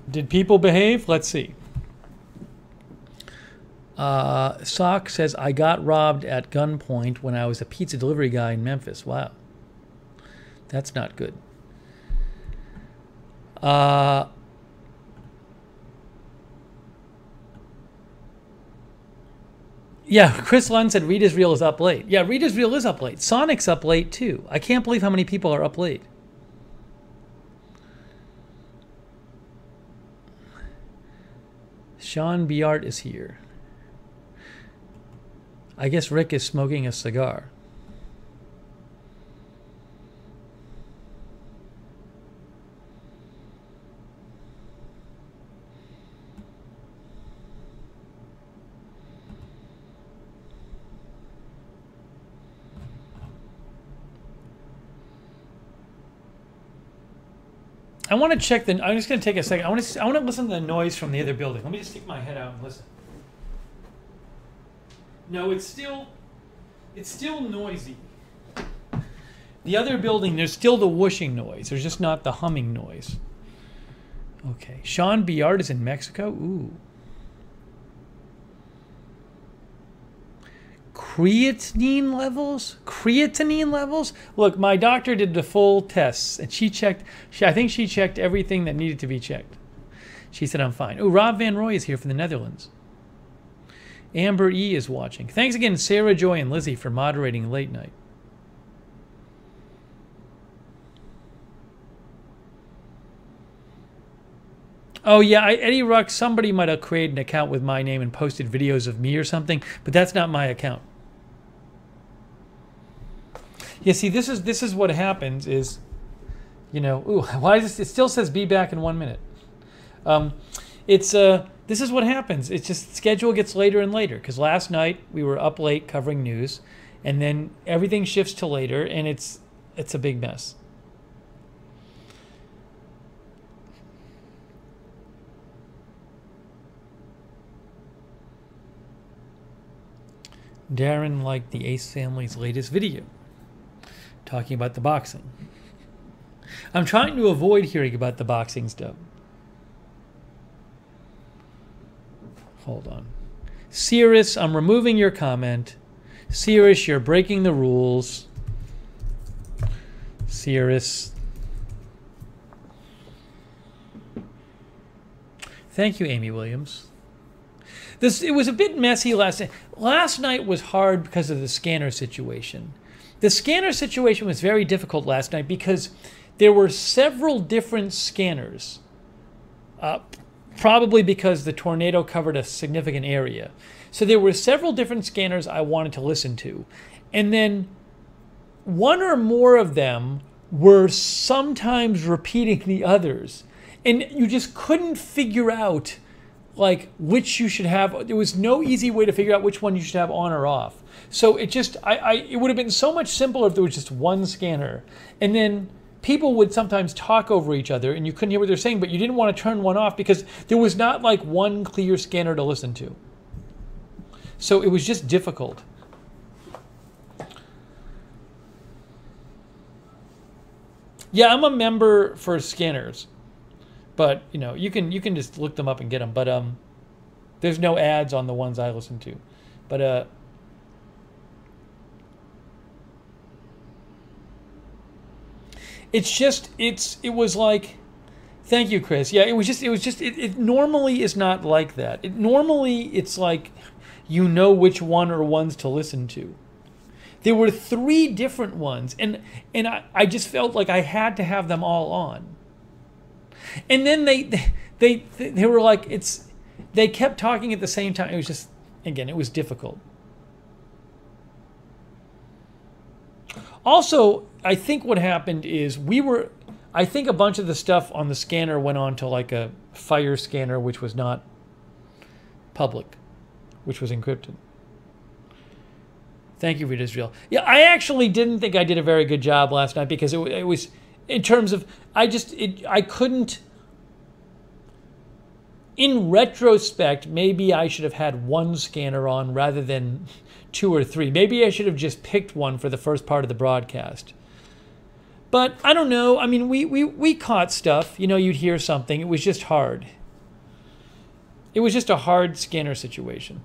Did people behave? Let's see. Sock says, I got robbed at gunpoint when I was a pizza delivery guy in Memphis. Wow. That's not good. Yeah, Chris Lund said Read Is Real is up late. Yeah, Read Is Real is up late. Sonic's up late too. I can't believe how many people are up late. Sean Biart is here. I guess Rick is smoking a cigar. I want to check the. I'm just going to take a second. I want to listen to the noise from the other building. Let me just stick my head out and listen. No, it's still noisy. The other building, there's still the whooshing noise. There's just not the humming noise. Okay, Sean Biart is in Mexico. Ooh. Creatinine levels? Look, my doctor did the full tests, and I think she checked everything that needed to be checked. She said I'm fine. Oh, Rob Van Roy is here from the Netherlands. Amber E is watching. Thanks again, Sarah, Joy, and Lizzie for moderating late night. Oh, yeah, Eddie Ruck, somebody might have created an account with my name and posted videos of me or something, but that's not my account. Yeah, see, this is what happens is, you know, ooh, why is this? It still says be back in 1 minute. This is what happens. It's just schedule gets later and later because last night we were up late covering news, and then everything shifts to later, and it's a big mess. Darren liked the Ace family's latest video talking about the boxing. I'm trying to avoid hearing about the boxing stuff. Hold on. Cirrus, I'm removing your comment. Cirrus, you're breaking the rules. Cirrus. Thank you, Amy Williams. It was a bit messy last night. Last night was hard because of the scanner situation. The scanner situation was very difficult last night because there were several different scanners, probably because the tornado covered a significant area. So there were several different scanners I wanted to listen to. And then one or more of them were sometimes repeating the others. And you just couldn't figure out like which you should have. There was no easy way to figure out which one you should have on or off. So it just, it would have been so much simpler if there was just one scanner. And then people would sometimes talk over each other and you couldn't hear what they're saying, but you didn't want to turn one off because there was not like one clear scanner to listen to. So it was just difficult. Yeah, I'm a member for scanners. But, you know, you can just look them up and get them. But there's no ads on the ones I listen to. But it's just it was like, thank you, Chris. Yeah, it normally is not like that. It's like you know which one or ones to listen to. There were 3 different ones, and I just felt like I had to have them all on. And then they were like, they kept talking at the same time. It was just, again, it was difficult. Also, I think what happened is I think a bunch of the stuff on the scanner went on to like a fire scanner, which was not public, which was encrypted. Thank you, Reed Israel. Yeah, I actually didn't think I did a very good job last night because it was, in terms of, I couldn't, in retrospect, maybe I should have had one scanner on rather than 2 or 3. Maybe I should have just picked one for the first part of the broadcast. But I don't know. I mean, we caught stuff. You know, you'd hear something. It was just hard. It was just a hard scanner situation.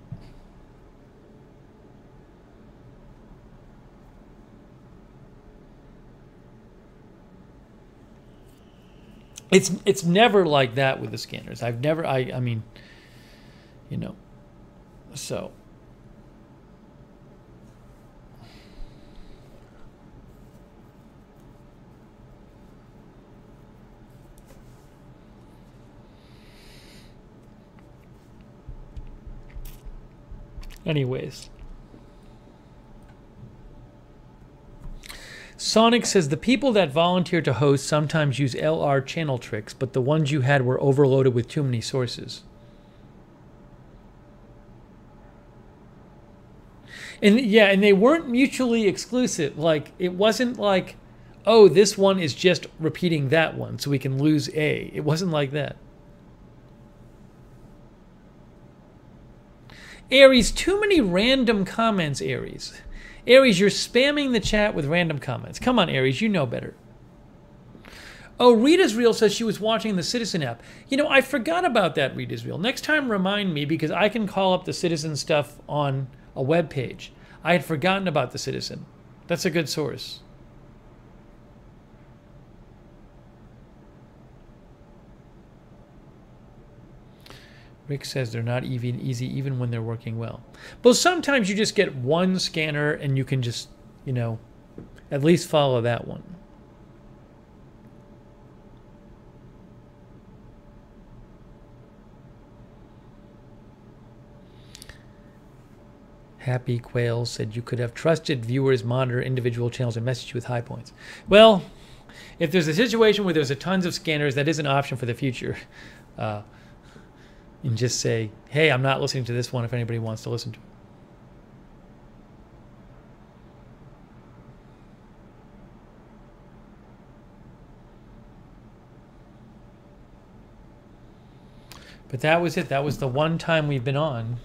It's never like that with the scanners. I mean, you know, so. Anyways. Sonic says, the people that volunteer to host sometimes use LR channel tricks, but the ones you had were overloaded with too many sources. And yeah, and they weren't mutually exclusive. Like, it wasn't like, oh, this one is just repeating that one, so we can lose A. It wasn't like that. Aries, too many random comments, Aries. Aries, you're spamming the chat with random comments. Come on, Aries, you know better. Oh, Rita's Real says she was watching the Citizen app. You know, I forgot about that, Rita's Real. Next time, remind me, because I can call up the Citizen stuff on a web page. I had forgotten about the Citizen. That's a good source. Rick says they're not even easy even when they're working well. But sometimes you just get one scanner and you can just, you know, at least follow that one. Happy Quail said you could have trusted viewers monitor individual channels and message you with high points. Well, if there's a situation where there's a tons of scanners, that is an option for the future. And just say, hey, I'm not listening to this one if anybody wants to listen to it. But that was it. That was the one time we've been on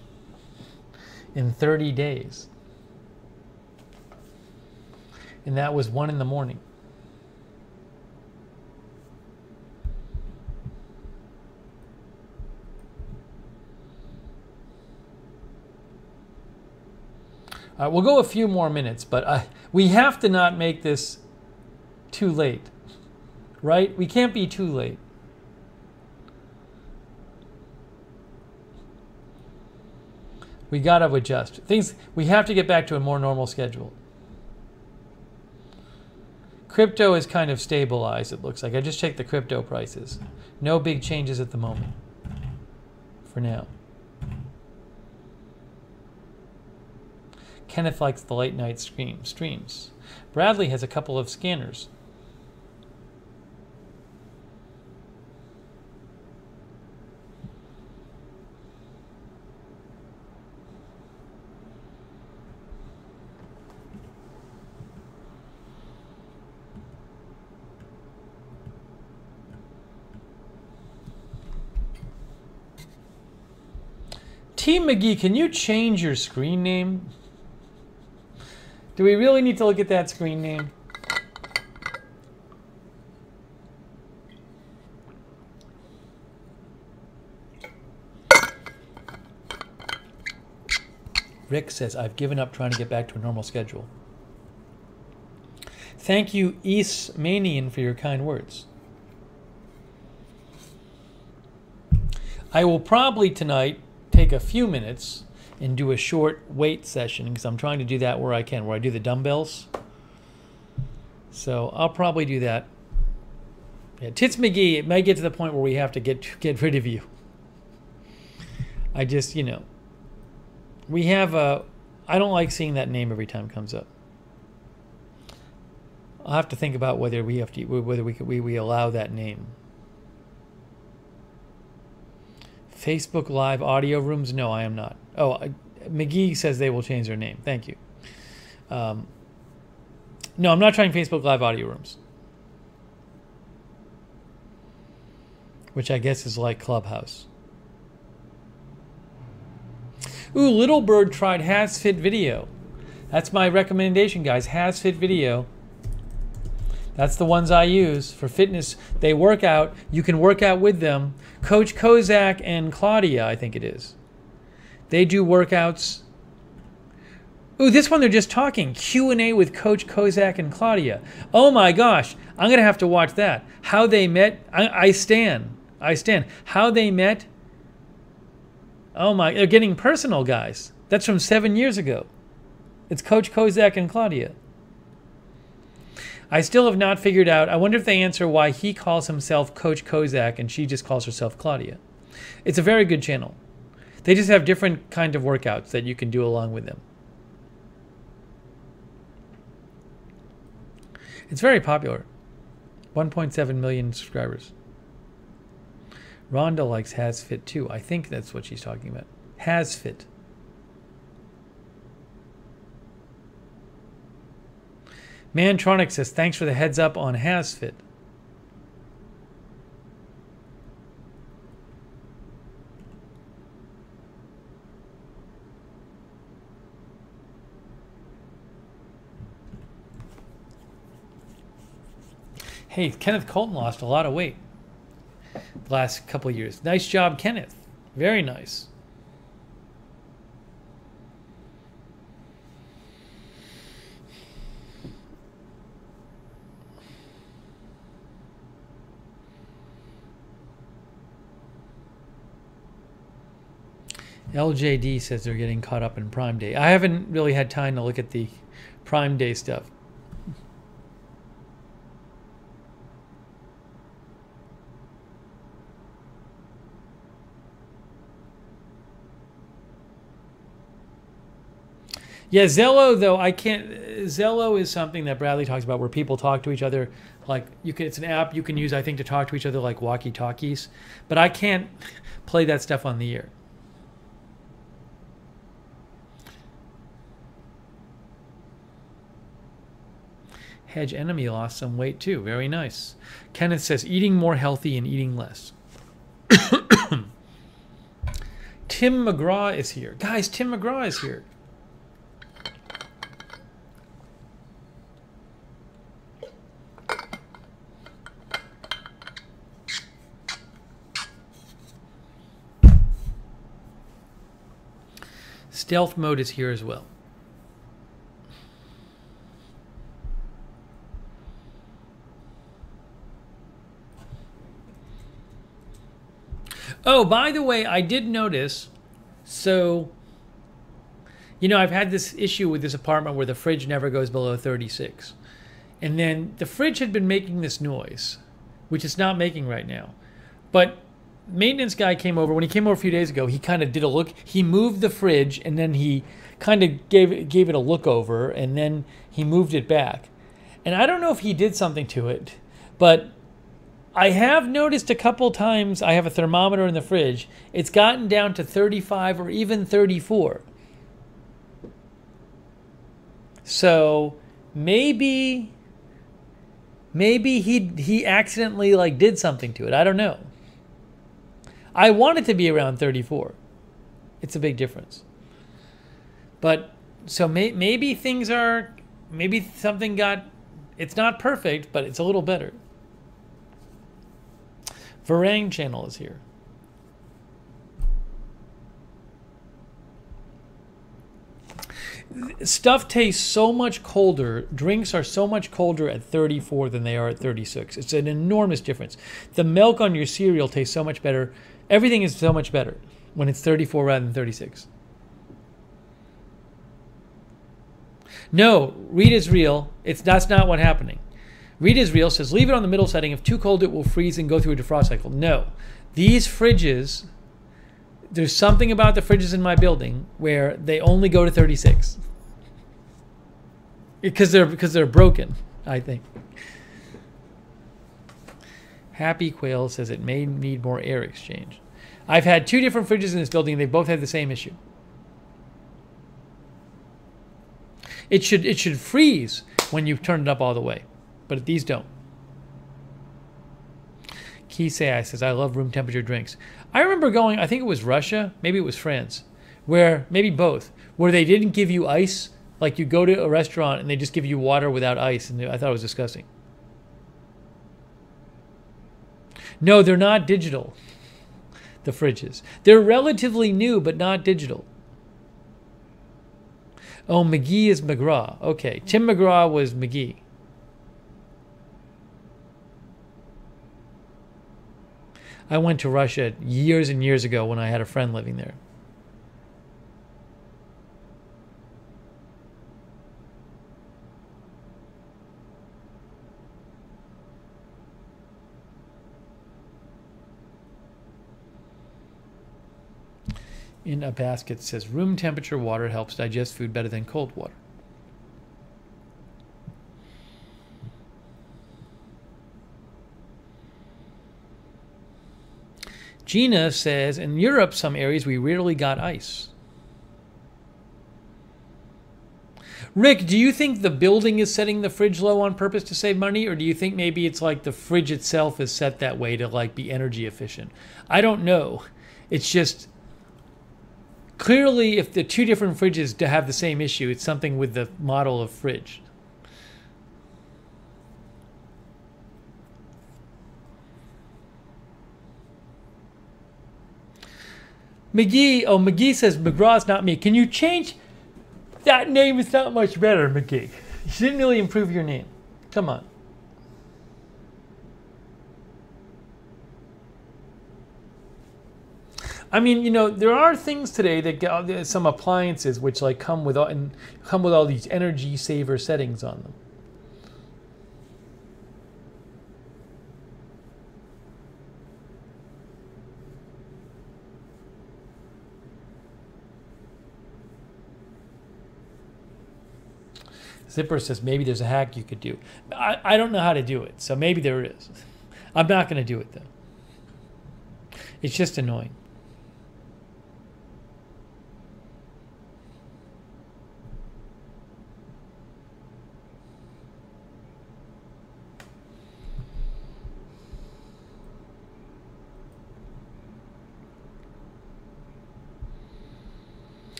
in 30 days. And that was 1 in the morning. We'll go a few more minutes, but we have to not make this too late, right? We can't be too late. We got to adjust. We have to get back to a more normal schedule. Crypto is kind of stabilized, it looks like. I just checked the crypto prices. No big changes at the moment, for now. Kenneth likes the late night streams. Bradley has a couple of scanners. Team McGee, can you change your screen name? Do we really need to look at that screen name? Rick says, I've given up trying to get back to a normal schedule. Thank you, Eastmanian, for your kind words. I will probably tonight take a few minutes and do a short weight session because I'm trying to do that where I can, where I do the dumbbells. So I'll probably do that. Yeah, Tits McGee, it may get to the point where we have to get rid of you. I just, you know, we have a, I don't like seeing that name every time it comes up. I'll have to think about whether we have to, whether we allow that name. Facebook Live audio rooms? No, I am not. Oh, McGee says they will change their name. Thank you. No, I'm not trying Facebook Live audio rooms, which I guess is like Clubhouse. Ooh, Little Bird tried HasFit Video. That's my recommendation, guys. HasFit Video. That's the ones I use for fitness. They work out. You can work out with them. Coach Kozak and Claudia, I think it is. They do workouts. Ooh, this one they're just talking. Q&A with Coach Kozak and Claudia. Oh my gosh, I'm going to have to watch that. How they met. I stand. How they met. Oh my, they're getting personal, guys. That's from 7 years ago. It's Coach Kozak and Claudia. I still have not figured out. I wonder if they answer why he calls himself Coach Kozak and she just calls herself Claudia. It's a very good channel. They just have different kind of workouts that you can do along with them. It's very popular. 1.7 million subscribers. Rhonda likes HasFit too. I think that's what she's talking about. HasFit. Mantronic says, thanks for the heads up on HasFit. Hey, Kenneth Colton lost a lot of weight the last couple of years. Nice job, Kenneth. Very nice. LJD says they're getting caught up in Prime Day. I haven't really had time to look at the Prime Day stuff. Yeah, Zello though, I can't. Zello is something that Bradley talks about where people talk to each other. Like you can, it's an app you can use, I think, to talk to each other like walkie-talkies. But I can't play that stuff on the air. Hedge enemy lost some weight too. Very nice. Kenneth says eating more healthy and eating less. Tim McGraw is here. Guys, Tim McGraw is here. Stealth mode is here as well. Oh, by the way, I did notice, so, you know, I've had this issue with this apartment where the fridge never goes below 36. And then the fridge had been making this noise, which it's not making right now. But maintenance guy came over. When he came over a few days ago, he kind of did a look. He moved the fridge, and then he kind of gave it a look over, and then he moved it back. And I don't know if he did something to it, but I have noticed a couple times, I have a thermometer in the fridge, it's gotten down to 35 or even 34. So maybe he accidentally like did something to it. I don't know. I want it to be around 34. It's a big difference. But so maybe things are, maybe something got, it's not perfect, but it's a little better. Varang channel is here. Stuff tastes so much colder. Drinks are so much colder at 34 than they are at 36. It's an enormous difference. The milk on your cereal tastes so much better. Everything is so much better when it's 34 rather than 36. No, Read is real. That's not what's happening. Read is real says, leave it on the middle setting. If too cold, it will freeze and go through a defrost cycle. No. These fridges, there's something about the fridges in my building where they only go to 36. Because they're broken, I think. Happy Quail says it may need more air exchange. I've had two different fridges in this building, and they both had the same issue. It should freeze when you turn it up all the way. But these don't. Kisei says, I love room temperature drinks. I remember going, I think it was Russia, maybe it was France, where, maybe both, where they didn't give you ice. Like you go to a restaurant and they just give you water without ice. And I thought it was disgusting. No, they're not digital, the fridges. They're relatively new, but not digital. Oh, McGee is McGraw. Okay, Tim McGraw was McGee. I went to Russia years and years ago when I had a friend living there. In a basket says, room temperature water helps digest food better than cold water. Gina says, in Europe, some areas we rarely got ice. Rick, do you think the building is setting the fridge low on purpose to save money? Or do you think maybe it's like the fridge itself is set that way to like be energy efficient? I don't know. It's just, clearly if the two different fridges to have the same issue, it's something with the model of fridge. McGee, oh, McGee says, McGraw's not me. Can you change? That name is not much better, McGee. You didn't really improve your name. Come on. I mean, you know, there are things today that get some appliances which like come with all these energy saver settings on them. Zipper says maybe there's a hack you could do. I don't know how to do it, so maybe there is. I'm not going to do it though. It's just annoying.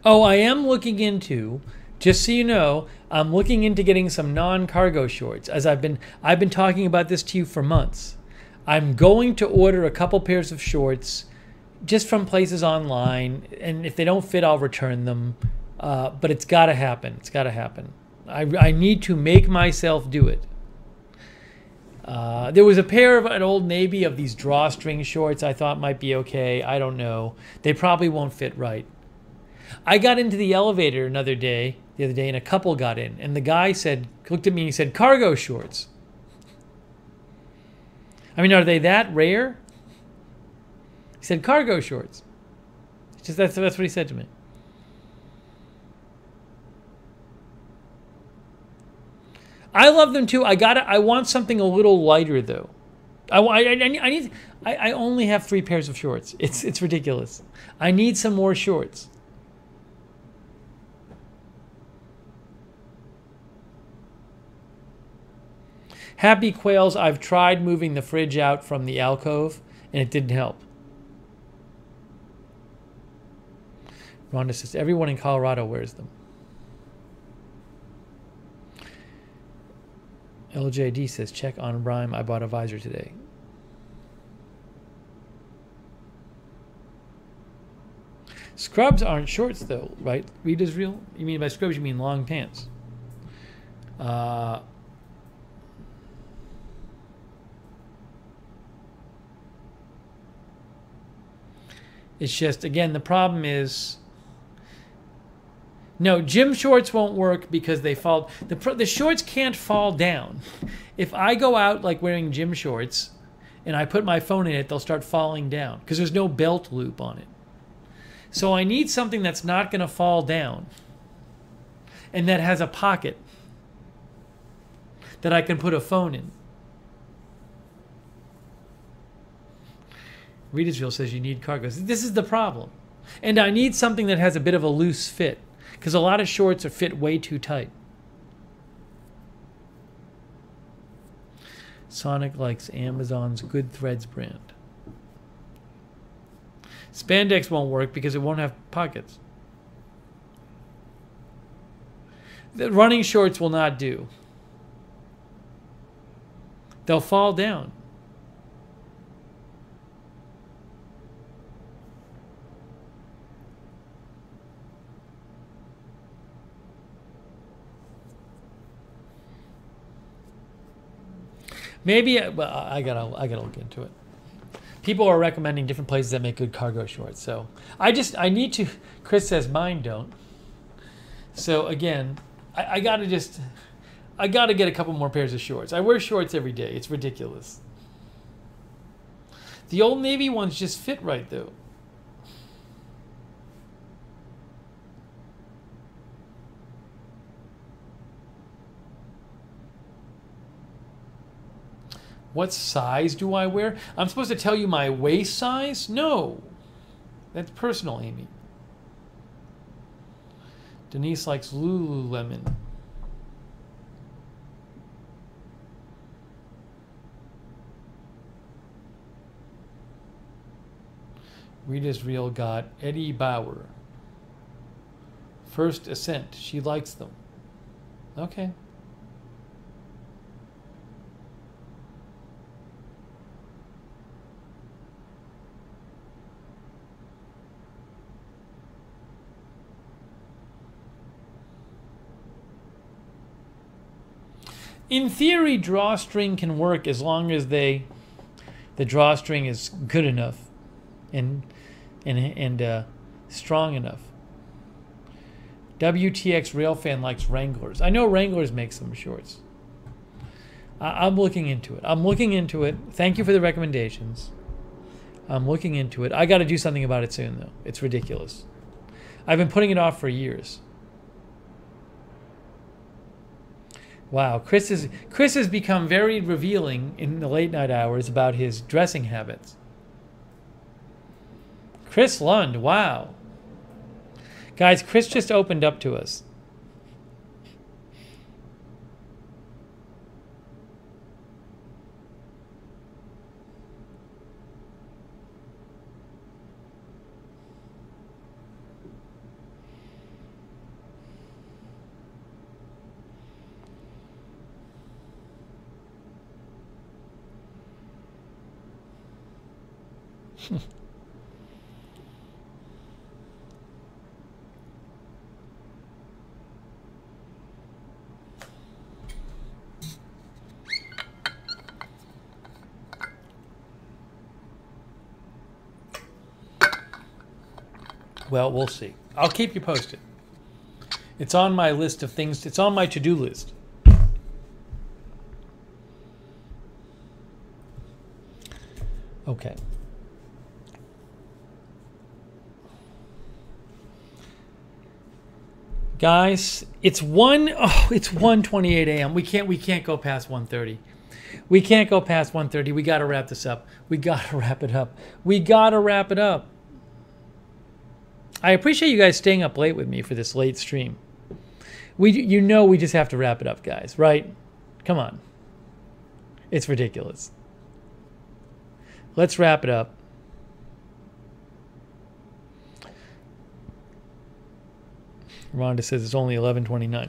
Oh, I am looking into, just so you know, I'm looking into getting some non-cargo shorts. As I've been talking about this to you for months. I'm going to order a couple pairs of shorts just from places online, and if they don't fit, I'll return them. But it's got to happen. It's got to happen. I need to make myself do it. There was a pair of an Old Navy of these drawstring shorts I thought might be okay. I don't know. They probably won't fit right. I got into the elevator the other day, and a couple got in, and the guy looked at me and he said, "Cargo shorts." I mean, are they that rare? He said, "Cargo shorts." That's what he said to me. I love them too. I want something a little lighter though. I only have 3 pairs of shorts. It's ridiculous. I need some more shorts. Happy Quails, I've tried moving the fridge out from the alcove, and it didn't help. Rhonda says, everyone in Colorado wears them. LJD says, check on Rhyme, I bought a visor today. Scrubs aren't shorts, though, right? Read is real? You mean by scrubs, you mean long pants. It's just, again, the problem is, no, gym shorts won't work because they fall. The shorts can't fall down. If I go out like wearing gym shorts and I put my phone in it, they'll start falling down because there's no belt loop on it. So I need something that's not going to fall down and that has a pocket that I can put a phone in. Readersville says you need cargos. This is the problem. And I need something that has a bit of a loose fit because a lot of shorts are fit way too tight. Sonic likes Amazon's Good Threads brand. Spandex won't work because it won't have pockets. The running shorts will not do. They'll fall down. Maybe, well, I gotta look into it. People are recommending different places that make good cargo shorts. So I need to. Chris says mine don't. So again, I gotta get a couple more pairs of shorts. I wear shorts every day. It's ridiculous. The Old Navy ones just fit right though. What size do I wear? I'm supposed to tell you my waist size? No. That's personal, Amy. Denise likes Lululemon. Rita's Real got Eddie Bauer. First Ascent. She likes them. Okay. In theory, drawstring can work as long as the drawstring is good enough. And and strong enough. WTX Railfan likes Wranglers. I know Wranglers makes some shorts. I'm looking into it. I'm looking into it. Thank you for the recommendations. I'm looking into it. I got to do something about it soon, though. It's ridiculous. I've been putting it off for years. Wow, Chris has become very revealing in the late night hours about his dressing habits. Chris Lund, wow. Guys, Chris just opened up to us. Well, we'll see. I'll keep you posted. It's on my list of things. It's on my to-do list. Okay. Guys, it's 1:28 a.m. We can't go past 1:30. We can't go past 1:30. We got to wrap this up. We got to wrap it up. We got to wrap it up. I appreciate you guys staying up late with me for this late stream. We just have to wrap it up, guys, right? Come on. It's ridiculous. Let's wrap it up. Rhonda says it's only 11:29.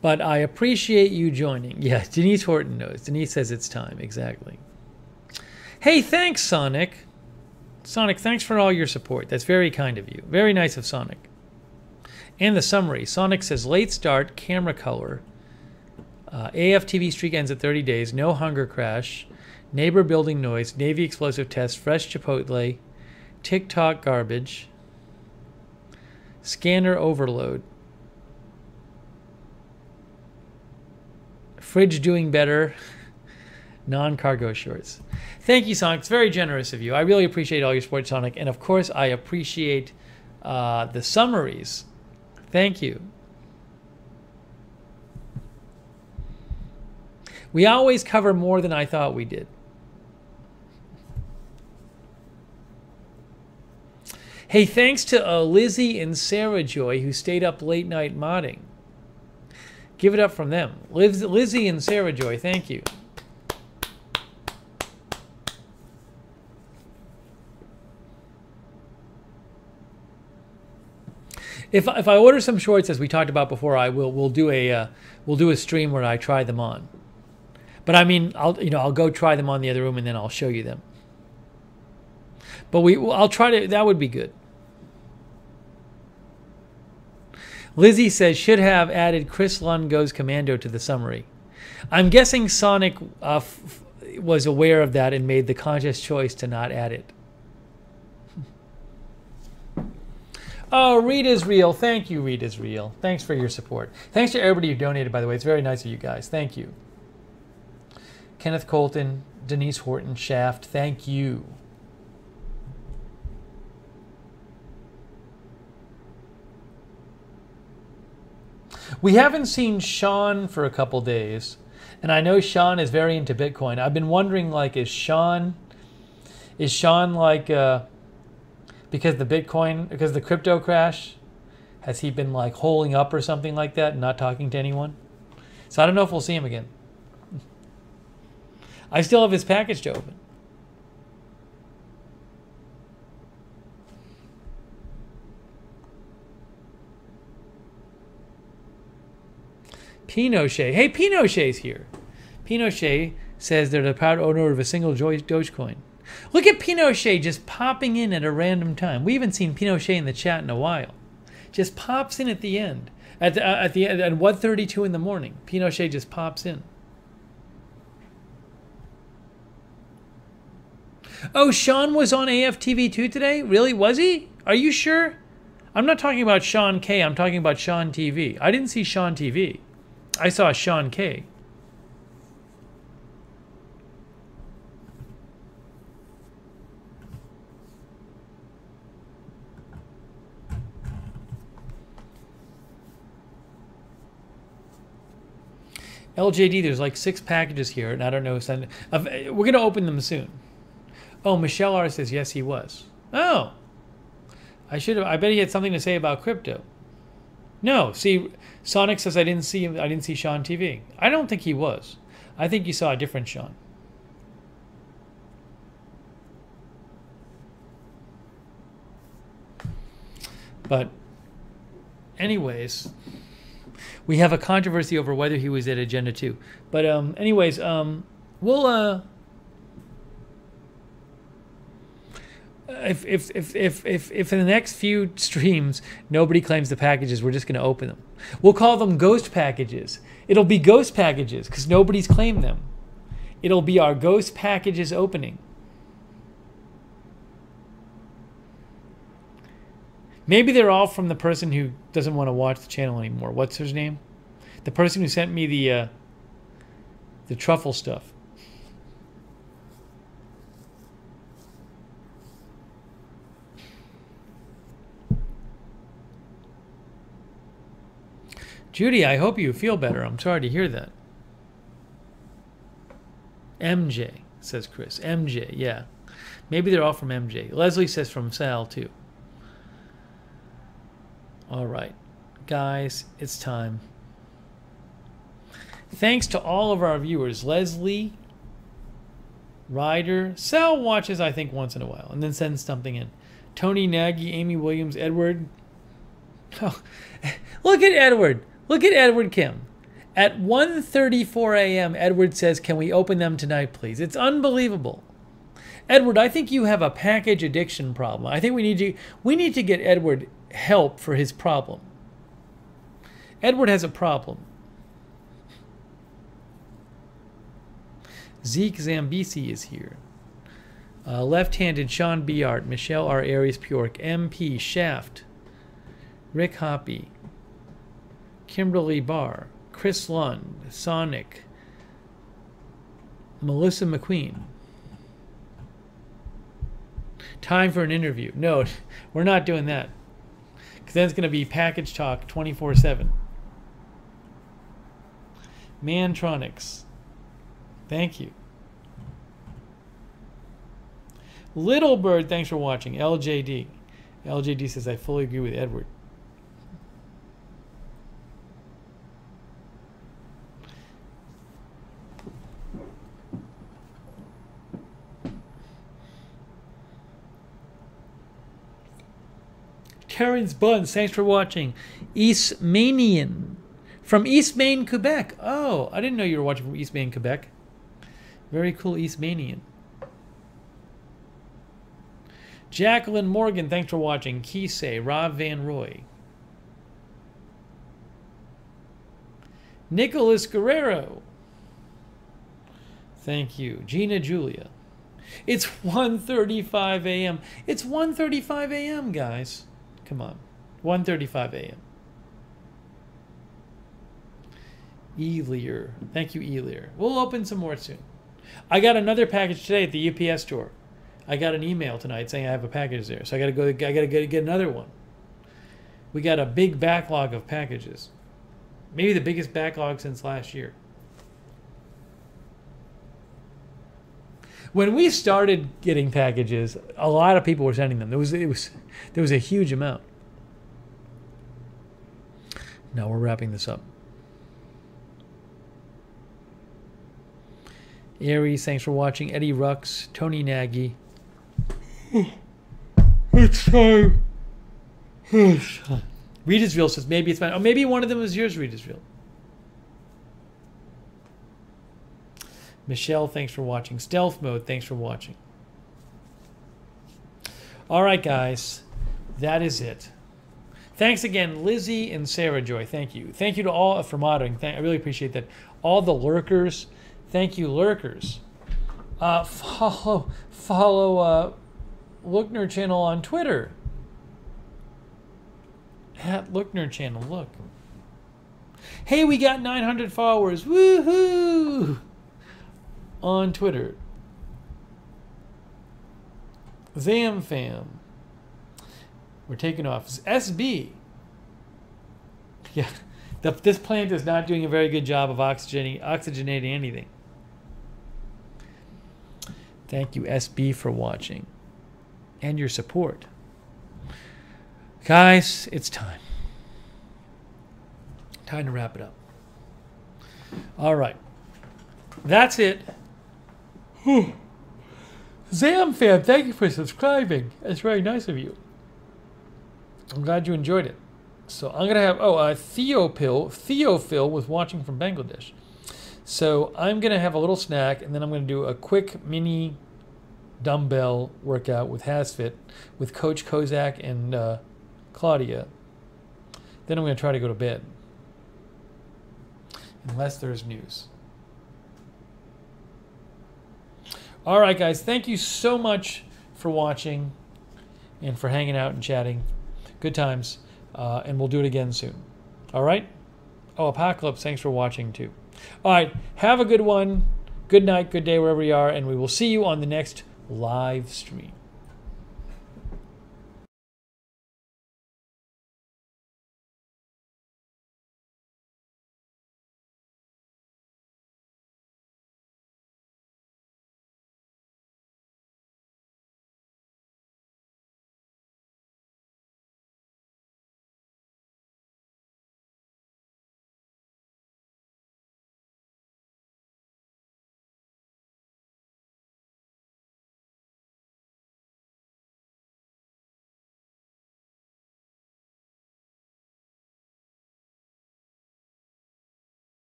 But I appreciate you joining. Yeah, Denise Horton knows. Denise says it's time. Exactly. Hey, thanks, Sonic. Sonic, thanks for all your support. That's very kind of you. Very nice of Sonic. And the summary. Sonic says, late start, camera color. AFTV streak ends at 30 days. No hunger crash. Neighbor building noise. Navy explosive test. Fresh Chipotle. TikTok garbage. Scanner overload. Fridge doing better. Non-cargo shorts. Thank you, Sonic. It's very generous of you. I really appreciate all your support, Sonic. And of course, I appreciate the summaries. Thank you. We always cover more than I thought we did. Hey, thanks to Lizzie and Sarah Joy, who stayed up late night modding. Give it up from them. Lizzie and Sarah Joy, thank you. If I order some shorts, as we talked about before, we'll do a stream where I try them on. But I mean, I'll go try them on the other room and then I'll show you them. But I'll try to. That would be good. Lizzie says should have added Chris Lund Goes Commando to the summary. I'm guessing Sonic was aware of that and made the conscious choice to not add it. Oh, Rita's Real. Thank you, Rita's Real. Thanks for your support. Thanks to everybody who donated, by the way. It's very nice of you guys. Thank you. Kenneth Colton, Denise Horton, Shaft. Thank you. We haven't seen Sean for a couple days, and I know Sean is very into Bitcoin. I've been wondering, like, is Sean like, because the crypto crash, has he been like holding up or something like that and not talking to anyone? So I don't know if we'll see him again. I still have his package to open. Pinochet. Hey, Pinochet's here. Pinochet says they're the proud owner of a single Dogecoin. Look at Pinochet just popping in at a random time. We haven't seen Pinochet in the chat in a while. Just pops in at the end. At 1:32 in the morning, Pinochet just pops in. Oh, Sean was on AFTV2 today? Really? Was he? Are you sure? I'm not talking about Sean K. I'm talking about Sean TV. I didn't see Sean TV. I saw Sean K. LJD, there's like 6 packages here, and I don't know. We're going to open them soon. Oh, Michelle R says, yes, he was. Oh. I bet he had something to say about crypto. No, see, Sonic says I didn't see him. I didn't see Sean TV. I don't think he was. I think you saw a different Sean. But anyways, we have a controversy over whether he was at Agenda 2. But anyways, we'll if in the next few streams nobody claims the packages, we're just going to open them. We'll call them ghost packages. It'll be ghost packages because nobody's claimed them. It'll be our ghost packages opening. Maybe they're all from the person who doesn't want to watch the channel anymore. What's his name? The person who sent me the truffle stuff. Judy, I hope you feel better. I'm sorry to hear that. MJ, says Chris. MJ, yeah. Maybe they're all from MJ. Leslie says from Sal, too. All right. Guys, it's time. Thanks to all of our viewers. Leslie, Ryder, Sal watches, I think, once in a while, and then sends something in. Tony Nagy, Amy Williams, Edward. Oh, look at Edward. Look at Edward Kim. At 1:34 a.m., Edward says, can we open them tonight, please? It's unbelievable. Edward, I think you have a package addiction problem. I think we need to get Edward help for his problem. Edward has a problem. Zeke Zambisi is here. Left-handed Sean B. Art, Michelle R. Aries Pjork, MP Shaft, Rick Hoppy, Kimberly Barr, Chris Lund, Sonic, Melissa McQueen. Time for an interview. No, we're not doing that. Because then it's going to be package talk 24/7. Mantronics. Thank you. Little Bird, thanks for watching. LJD. LJD says, I fully agree with Edward. Karen's Buns, thanks for watching. Eastmanian. From East Maine, Quebec. Oh, I didn't know you were watching from East Maine, Quebec. Very cool, Eastmanian. Jacqueline Morgan, thanks for watching. Kisei, Rob Van Roy. Nicholas Guerrero. Thank you. Gina Julia. It's 1:35 a.m. It's 1:35 a.m., guys. Come on. 1:35 a.m. Elier. Thank you, Elier. We'll open some more soon. I got another package today at the UPS store. I got an email tonight saying I have a package there. So I got to get another one. We got a big backlog of packages. Maybe the biggest backlog since last year. When we started getting packages, a lot of people were sending them. There was a huge amount. Now we're wrapping this up. Aries, thanks for watching. Eddie Rux, Tony Nagy. It's time. Reedsville says maybe it's fine. Oh, maybe one of them is yours, Reedsville. Michelle, thanks for watching. Stealth Mode, thanks for watching. All right, guys. That is it. Thanks again, Lizzie and Sarah Joy. Thank you. Thank you to all for modding. I really appreciate that. All the lurkers. Thank you, lurkers. Follow Lookner channel on Twitter. At Lookner channel, look. Hey, we got 900 followers. Woohoo! On Twitter. Zamfam. We're taking off. SB. Yeah. This plant is not doing a very good job of oxygenating anything. Thank you, SB, for watching. And your support. Guys, it's time. Time to wrap it up. All right. That's it. Zamfam, thank you for subscribing. That's very nice of you. I'm glad you enjoyed it. So I'm going to have, Theophil was watching from Bangladesh. So I'm going to have a little snack, and then I'm going to do a quick mini dumbbell workout with HasFit with Coach Kozak and Claudia. Then I'm going to try to go to bed. Unless there's news. All right, guys. Thank you so much for watching and for hanging out and chatting. Good times. And we'll do it again soon. All right? Oh, Apocalypse, thanks for watching too. All right. Have a good one. Good night, good day, wherever you are. And we will see you on the next live stream.